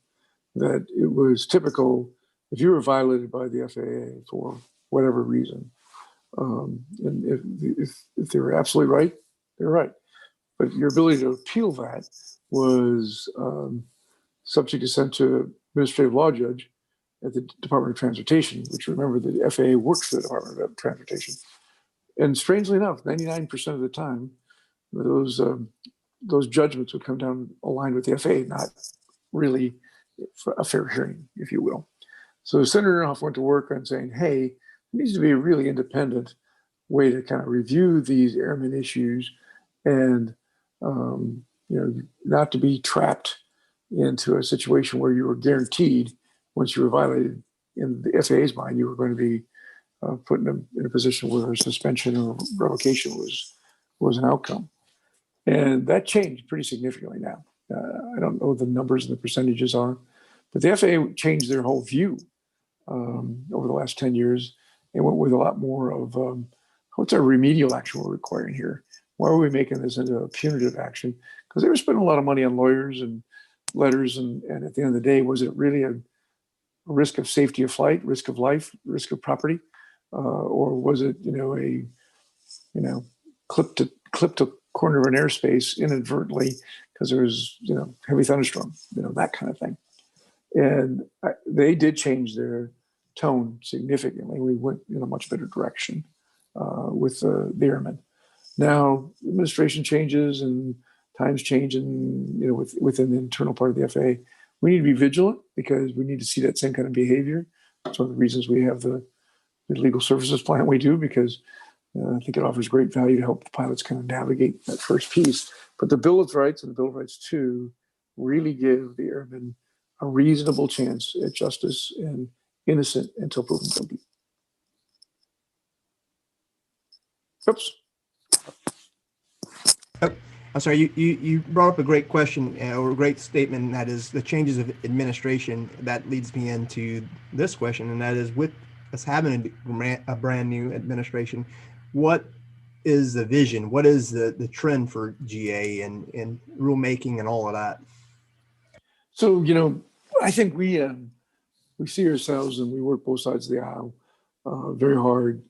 that it was typical if you were violated by the FAA for whatever reason, and if they were absolutely right, they're right. But your ability to appeal that was subject to sent to an administrative law judge at the Department of Transportation, which, remember, the FAA works for the Department of Transportation. And strangely enough, 99% of the time, those judgments would come down aligned with the FAA, not really a fair hearing, if you will. So Senator Hoff went to work on saying, hey, there needs to be a really independent way to kind of review these airmen issues and not to be trapped into a situation where you were guaranteed once you were violated, in the FAA's mind, you were going to be put in a position where a suspension or revocation was an outcome. And that changed pretty significantly now. I don't know what the numbers and the percentages are, but the FAA changed their whole view over the last 10 years and went with a lot more of what's our remedial action we're requiring here? Why are we making this into a punitive action? Because they were spending a lot of money on lawyers and letters, and at the end of the day, was it really a risk of safety of flight, risk of life, risk of property, or was it clipped a corner of an airspace inadvertently because there was heavy thunderstorm, that kind of thing. And they did change their tone significantly. We went in a much better direction with the airmen. Now, administration changes and times change, and within the internal part of the FAA, we need to be vigilant because we need to see that same kind of behavior. That's one of the reasons we have the legal services plan we do, because I think it offers great value to help the pilots kind of navigate that first piece. But the Bill of Rights and the Bill of Rights 2 really give the airmen a reasonable chance at justice and innocent until proven guilty. Oops. I'm sorry, you brought up a great question or a great statement, and that is the changes of administration. That leads me into this question, and that is, with us having a brand new administration, what is the vision? What is the trend for GA and rulemaking and all of that? So, I think we see ourselves, and we work both sides of the aisle very hard.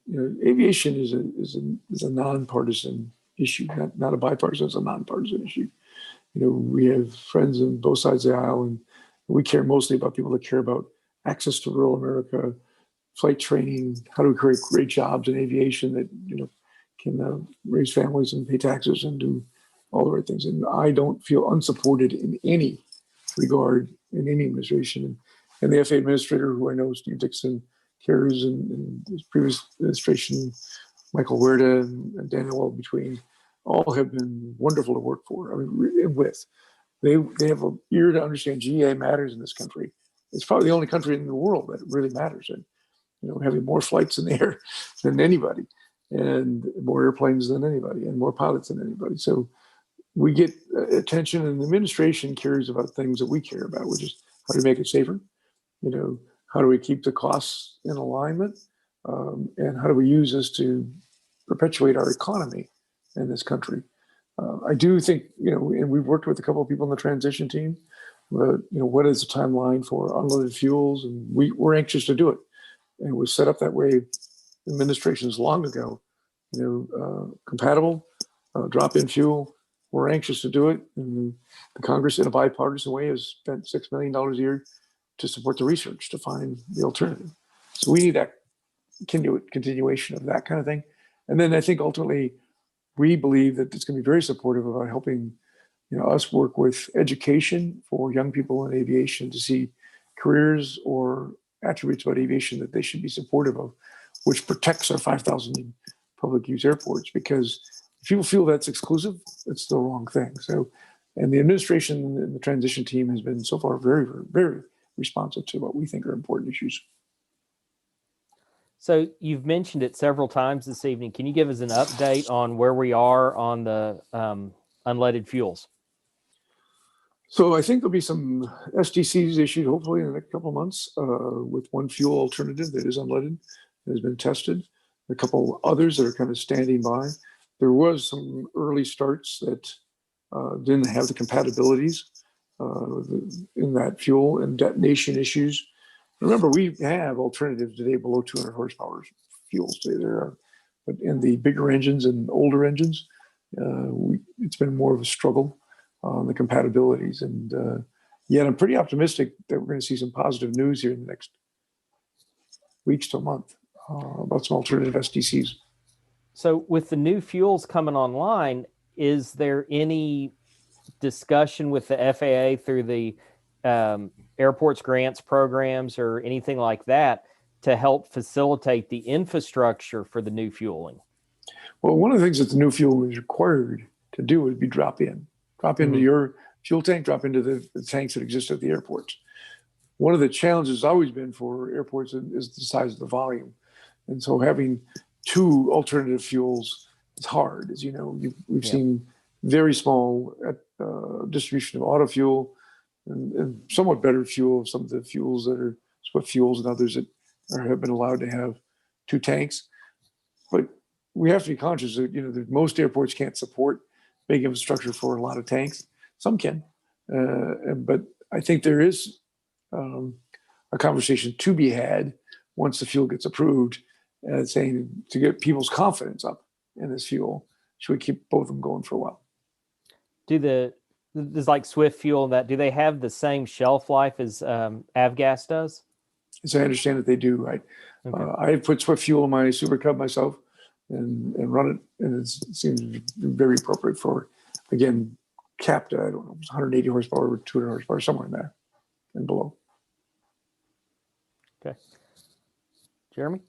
Aviation is a nonpartisan issue, not a bipartisan, it's a nonpartisan issue. We have friends on both sides of the aisle, and we care mostly about people that care about access to rural America, flight training, how do we create great jobs in aviation that can raise families and pay taxes and do all the right things. And I don't feel unsupported in any regard in any administration. And the FAA administrator, who I know, Steve Dixon, cares, and his previous administration, Michael Huerta and Daniel Well between, all have been wonderful to work for. They have an ear to understand GA matters in this country. It's probably the only country in the world that really matters. And having more flights in the air than anybody, and more airplanes than anybody, and more pilots than anybody. So we get attention, and the administration cares about things that we care about, which is how to make it safer. How do we keep the costs in alignment, and how do we use this to perpetuate our economy in this country? I do think, and we've worked with a couple of people in the transition team, but what is the timeline for unleaded fuels? And we're anxious to do it. And it was set up that way administrations long ago, compatible, drop-in fuel, we're anxious to do it. And the Congress, in a bipartisan way, has spent $6 million a year to support the research to find the alternative. So we need that continuation of that kind of thing. And then I think ultimately we believe that it's going to be very supportive about helping us work with education for young people in aviation to see careers or attributes about aviation that they should be supportive of, which protects our 5,000 public use airports. Because if people feel that's exclusive, it's the wrong thing. So, and the administration and the transition team has been so far very, very, very responsive to what we think are important issues. So you've mentioned it several times this evening. Can you give us an update on where we are on the unleaded fuels? So I think there'll be some STCs issued hopefully in the next couple of months with one fuel alternative that is unleaded, that has been tested. A couple others that are kind of standing by. There was some early starts that didn't have the compatibilities in that fuel and detonation issues. Remember, we have alternatives today below 200 horsepower fuels today. There are, but in the bigger engines and older engines, it's been more of a struggle on the compatibilities. And yet I'm pretty optimistic that we're going to see some positive news here in the next weeks to a month about some alternative STCs. So with the new fuels coming online, is there any discussion with the FAA through the airports grants programs or anything like that to help facilitate the infrastructure for the new fueling? Well, one of the things that the new fuel is required to do would be drop into your fuel tank, drop into the tanks that exist at the airports. One of the challenges has always been for airports is the size of the volume. And so having two alternative fuels is hard. As you know, we've seen very small distribution of auto fuel and somewhat better fuel of some of the fuels that are Swift fuels and others that have been allowed to have two tanks. But we have to be conscious that, that most airports can't support big infrastructure for a lot of tanks. Some can, but I think there is a conversation to be had once the fuel gets approved, saying to get people's confidence up in this fuel, should we keep both of them going for a while? There's like Swift fuel and that, do they have the same shelf life as Avgas does? As I understand it, they do. I put Swift fuel in my Super Cub myself and run it, and it seems very appropriate for, again, capped at, I don't know, 180 horsepower or 200 horsepower, somewhere in there and below. Okay. Jeremy?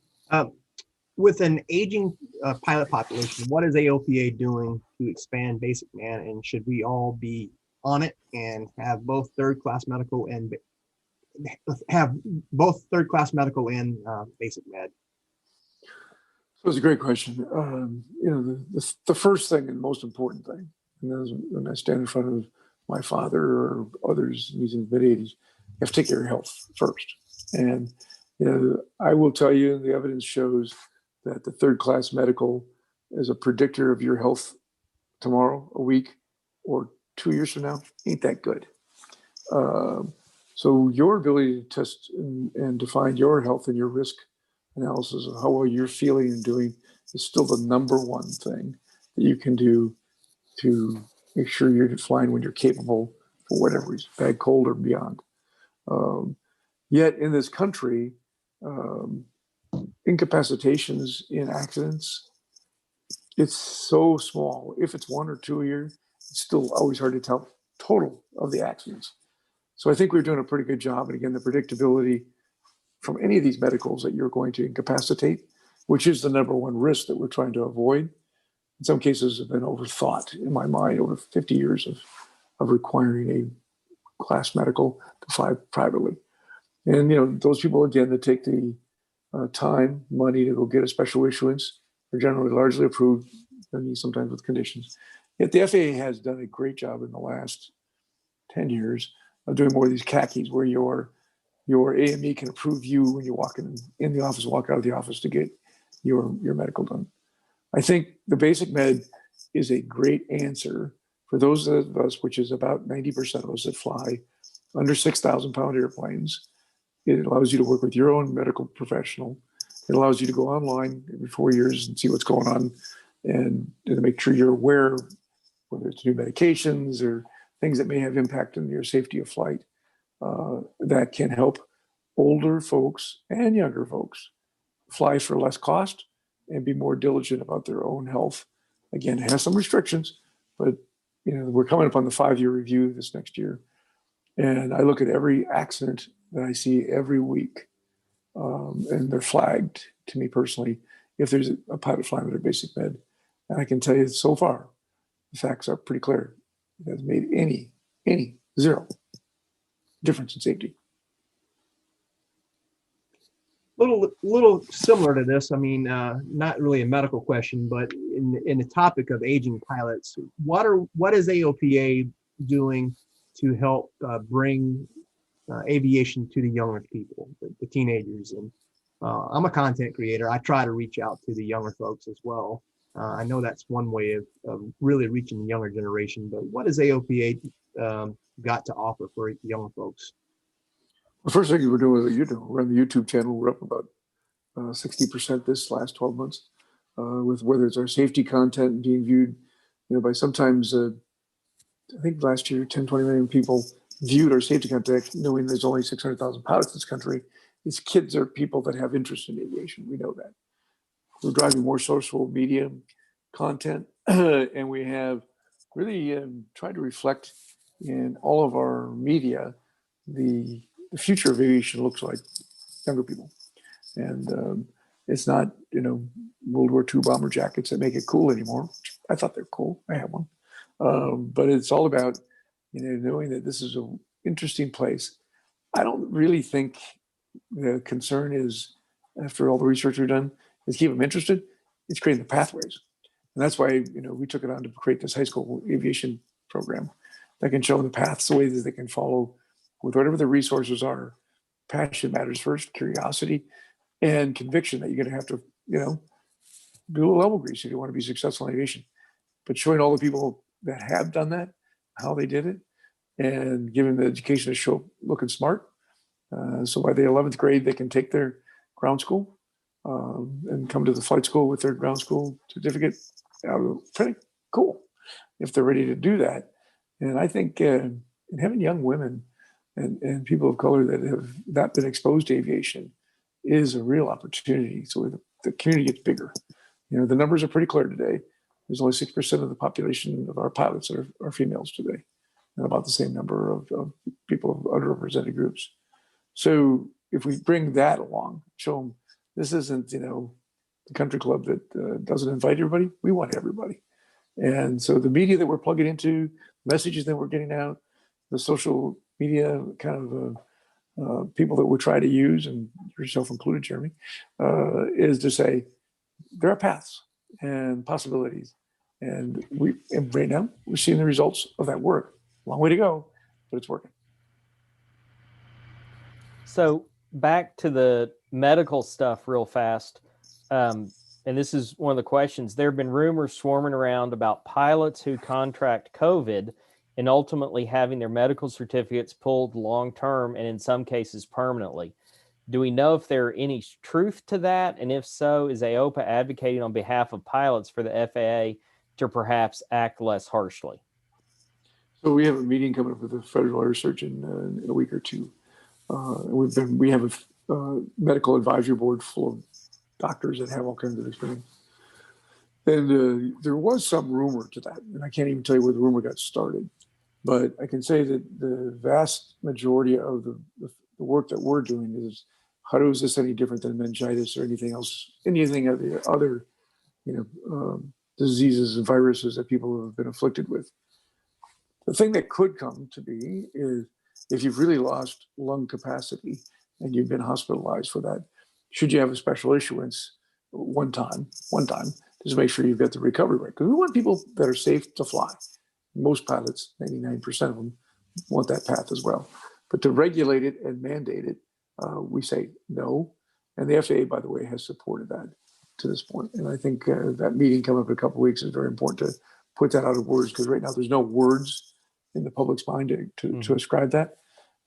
With an aging pilot population, what is AOPA doing to expand basic man, and should we all be on it and have both third-class medical and basic med? So it's a great question. The first thing and most important thing, and that is when I stand in front of my father or others, he's in the mid-80s, you have to take care of your health first. And I will tell you, the evidence shows that the third-class medical is a predictor of your health tomorrow, a week, or 2 years from now ain't that good. So your ability to test and define your health and your risk analysis of how well you're feeling and doing is still the number one thing that you can do to make sure you're flying when you're capable for whatever reason, bad, cold, or beyond. Yet in this country, incapacitations in accidents, it's so small. If it's 1 or 2 a year, it's still always hard to tell total of the accidents. So I think we're doing a pretty good job. And again, the predictability from any of these medicals that you're going to incapacitate, which is the number one risk that we're trying to avoid, in some cases have been overthought in my mind over 50 years of requiring a class medical to fly privately. And those people, again, that take the time, money to go get a special issuance are generally largely approved, sometimes with conditions. Yet the FAA has done a great job in the last 10 years of doing more of these khakis where your AME can approve you when you walk in the office, walk out of the office to get your medical done. I think the basic med is a great answer for those of us, which is about 90% of us that fly under 6,000 pound airplanes. It allows you to work with your own medical professional. It allows you to go online every 4 years and see what's going on and to make sure you're aware whether it's new medications or things that may have impact on your safety of flight, that can help older folks and younger folks fly for less cost and be more diligent about their own health. Again, it has some restrictions, but we're coming up on the 5-year review this next year. And I look at every accident that I see every week, and they're flagged to me personally if there's a pilot flying under basic med. And I can tell you so far, the facts are pretty clear. It hasn't made any zero difference in safety. Little similar to this. I mean, not really a medical question, but in the topic of aging pilots, what is AOPA doing to help bring aviation to the younger people, the teenagers? And I'm a content creator. I try to reach out to the younger folks as well. I know that's one way of really reaching the younger generation, but what has AOPA got to offer for young folks? The first thing we're doing is we're on the YouTube channel. We're up about 60% this last 12 months with whether it's our safety content being viewed, by sometimes, I think last year, 10, 20 million people viewed our safety content, knowing there's only 600,000 pilots in this country. These kids are people that have interest in aviation. We know that. We're driving more social media content, and we have really tried to reflect in all of our media the future of aviation looks like younger people. And it's not, World War II bomber jackets that make it cool anymore. I thought they're cool. I have one. But it's all about, knowing that this is an interesting place. I don't really think the concern is, after all the research we've done, is keep them interested. It's creating the pathways. And that's why, we took it on to create this high school aviation program that can show them the paths, the ways that they can follow with whatever the resources are. Passion matters first, curiosity, and conviction that you're going to have to, do a level grease if you want to be successful in aviation. But showing all the people that have done that, how they did it, and giving them the education to show up looking smart. So by the 11th grade, they can take their ground school and come to the flight school with their ground school certificate. Pretty cool if they're ready to do that. And I think having young women and people of color that have not been exposed to aviation is a real opportunity. So the community gets bigger. The numbers are pretty clear today. There's only 6% of the population of our pilots that are females today, and about the same number of people of underrepresented groups. So if we bring that along, show them this isn't, the country club that doesn't invite everybody. We want everybody. And so the media that we're plugging into, messages that we're getting out, the social media kind of people that we try to use, and yourself included, Jeremy, is to say there are paths and possibilities. And right now we're seeing the results of that work. Long way to go, but it's working. So back to the medical stuff real fast. And this is one of the questions. There have been rumors swarming around about pilots who contract COVID and ultimately having their medical certificates pulled long-term and in some cases permanently. Do we know if there are any truth to that? And if so, is AOPA advocating on behalf of pilots for the FAA to perhaps act less harshly? So we have a meeting coming up with the federal air surgeon in a week or two. We have a medical advisory board full of doctors that have all kinds of experience. And there was some rumor to that, and I can't even tell you where the rumor got started. But I can say that the vast majority of the work that we're doing is how is this any different than meningitis or anything else, anything of the other, diseases and viruses that people have been afflicted with. The thing that could come to be is if you've really lost lung capacity and you've been hospitalized for that, should you have a special issuance one time, just make sure you've got the recovery rate. Because we want people that are safe to fly. Most pilots, 99% of them, want that path as well. But to regulate it and mandate it, we say no. And the FAA, by the way, has supported that to this point. And I think that meeting coming up in a couple of weeks is very important to put that out of words, because right now there's no words in the public's mind to ascribe that.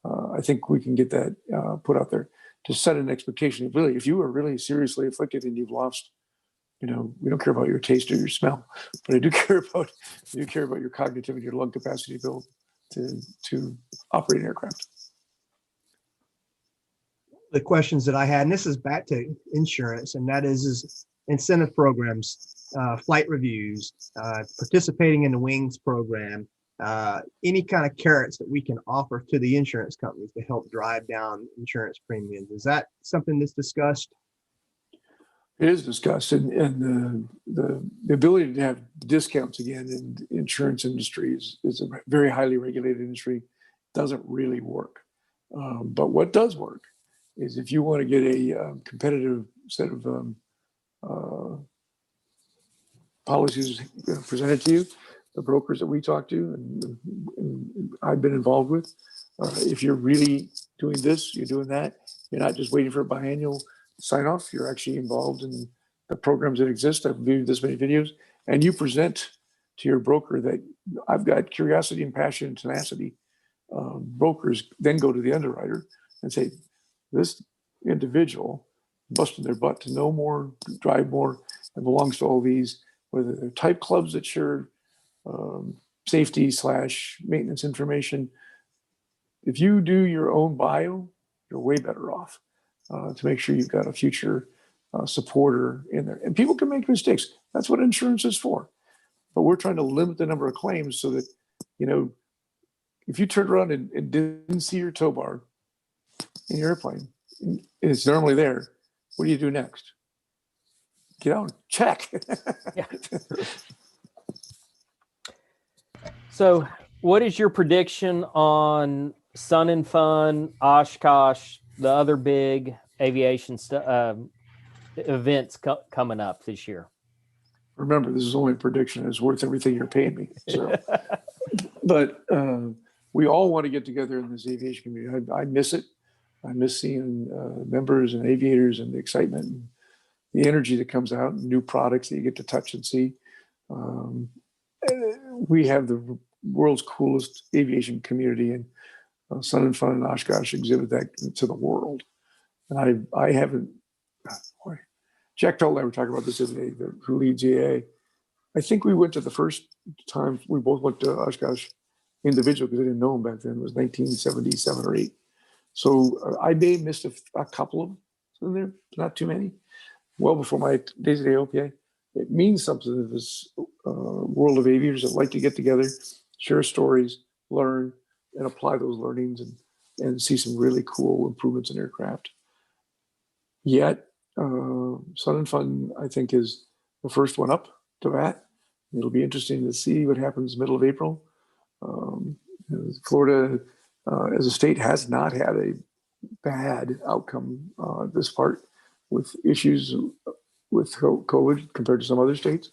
I think we can get that put out there to set an expectation. Really, if you are really seriously afflicted and you've lost You know, we don't care about your taste or your smell, but I do care about your cognitive and your lung capacity to build to operate an aircraft. The questions that I had, and this is back to insurance, and that is incentive programs, flight reviews, participating in the wings program, any kind of carrots that we can offer to the insurance companies to help drive down insurance premiums. Is that something that's discussed? It is discussed, and the ability to have discounts again in the insurance industry is a very highly regulated industry. Doesn't really work. But what does work is if you want to get a competitive set of policies presented to you, the brokers that we talk to and I've been involved with, if you're really doing this, you're doing that, you're not just waiting for a biannual sign off, you're actually involved in the programs that exist. I've viewed this many videos, and you present to your broker that I've got curiosity and passion and tenacity. Brokers then go to the underwriter and say, this individual busted their butt to know more, drive more, and belongs to all these, whether they're type clubs that share safety / maintenance information. If you do your own bio, you're way better off to make sure you've got a future supporter in there. And people can make mistakes. That's what insurance is for. But we're trying to limit the number of claims so that, you know, if you turned around and didn't see your tow bar in your airplane, and it's normally there, what do you do next? Get out and check. Yeah. So what is your prediction on Sun and Fun, Oshkosh, the other big aviation events coming up this year? Remember, this is only a prediction. It's worth everything you're paying me. So, but we all want to get together in this aviation community. I miss it. I miss seeing members and aviators and the excitement and the energy that comes out and new products that you get to touch and see. We have the world's coolest aviation community, and Sun and Fun and Oshkosh exhibit that to the world. And I haven't, boy, Jack Toll and I were talking about this the other day, who leads EA. I think we went to the first time we both went to Oshkosh individual because I didn't know him back then. It was 1977 or 8. So I may have missed a couple of them in there, not too many. Well before my days at AOPA. It means something to this world of aviators that like to get together, share stories, learn, and apply those learnings and see some really cool improvements in aircraft. Yet, Sun and Fun, I think, is the first one up to bat. It'll be interesting to see what happens middle of April. Florida, as a state, has not had a bad outcome this part with issues with COVID compared to some other states.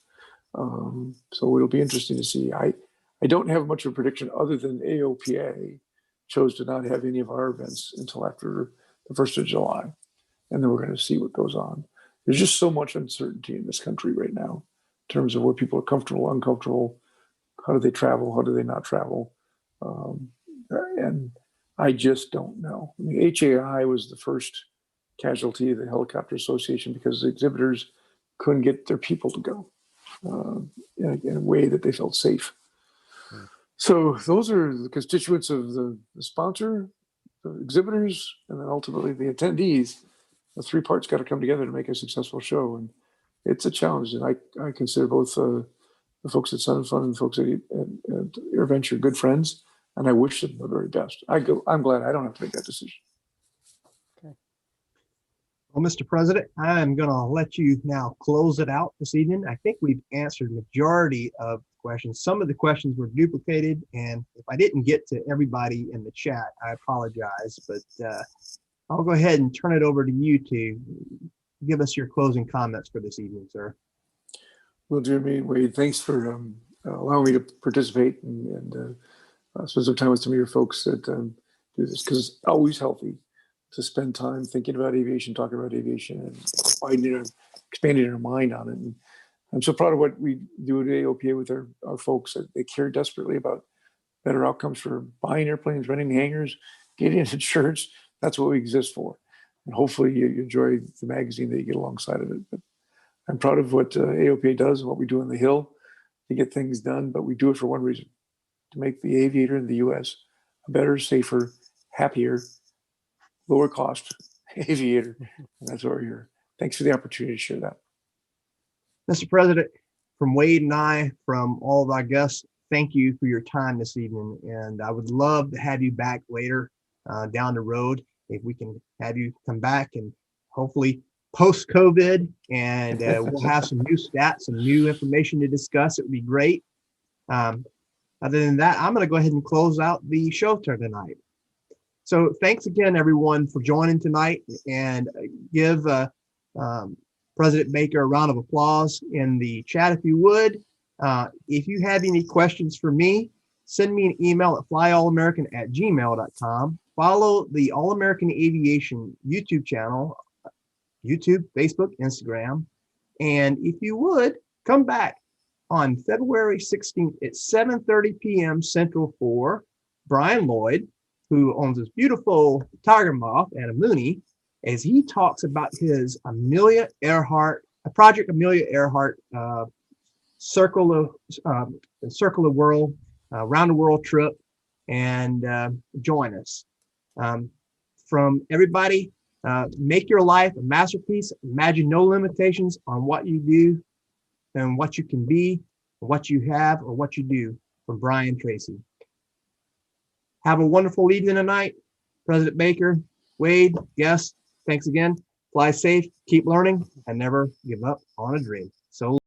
So it'll be interesting to see. I don't have much of a prediction other than AOPA chose to not have any of our events until after the 1st of July. And then we're going to see what goes on. There's just so much uncertainty in this country right now in terms of where people are comfortable, uncomfortable. How do they travel? How do they not travel? And I just don't know. I mean, HAI was the first casualty of the Helicopter Association because the exhibitors couldn't get their people to go in a way that they felt safe. So those are the constituents of the sponsor, the exhibitors, and then ultimately the attendees. The three parts got to come together to make a successful show, and it's a challenge. And I consider both the folks at Sun and Fun and the folks at AirVenture good friends, and I wish them the very best. I'm glad I don't have to make that decision. Okay. Well, Mr. President, I'm going to let you now close it out this evening. I think we've answered majority of questions. Some of the questions were duplicated, and if I didn't get to everybody in the chat, I apologize, but I'll go ahead and turn it over to you to give us your closing comments for this evening, sir. Well, Jeremy, Wade, thanks for allowing me to participate and spend some time with some of your folks that do this, because it's always healthy to spend time thinking about aviation, talking about aviation, and expanding our mind on it. And I'm so proud of what we do at AOPA with our folks. They care desperately about better outcomes for buying airplanes, renting hangars, getting insurance. That's what we exist for. And hopefully you enjoy the magazine that you get alongside of it. But I'm proud of what AOPA does, what we do on the Hill to get things done, but we do it for one reason, to make the aviator in the U.S. a better, safer, happier, lower cost aviator. And that's why we're here. Thanks for the opportunity to share that. Mr. President, from Wade and I, from all of our guests, thank you for your time this evening. And I would love to have you back later down the road. If we can have you come back and hopefully post-COVID, and we'll have some new stats, some new information to discuss. It would be great. Other than that, I'm going to go ahead and close out the show tonight. So thanks again, everyone, for joining tonight, and give President Baker a round of applause in the chat if you would. If you have any questions for me, send me an email at flyallamerican@gmail.com. Follow the All American Aviation YouTube channel, YouTube, Facebook, Instagram. And if you would, come back on February 16th at 7:30 p.m. Central for Brian Lloyd, who owns this beautiful Tiger Moth and a Mooney, as he talks about his Project Amelia Earhart circle of world, round the world trip, and join us. From everybody, make your life a masterpiece. Imagine no limitations on what you do and what you can be, what you have, or what you do. From Brian Tracy. Have a wonderful evening tonight. President Baker, Wade, guests, thanks again. Fly safe, keep learning, and never give up on a dream. So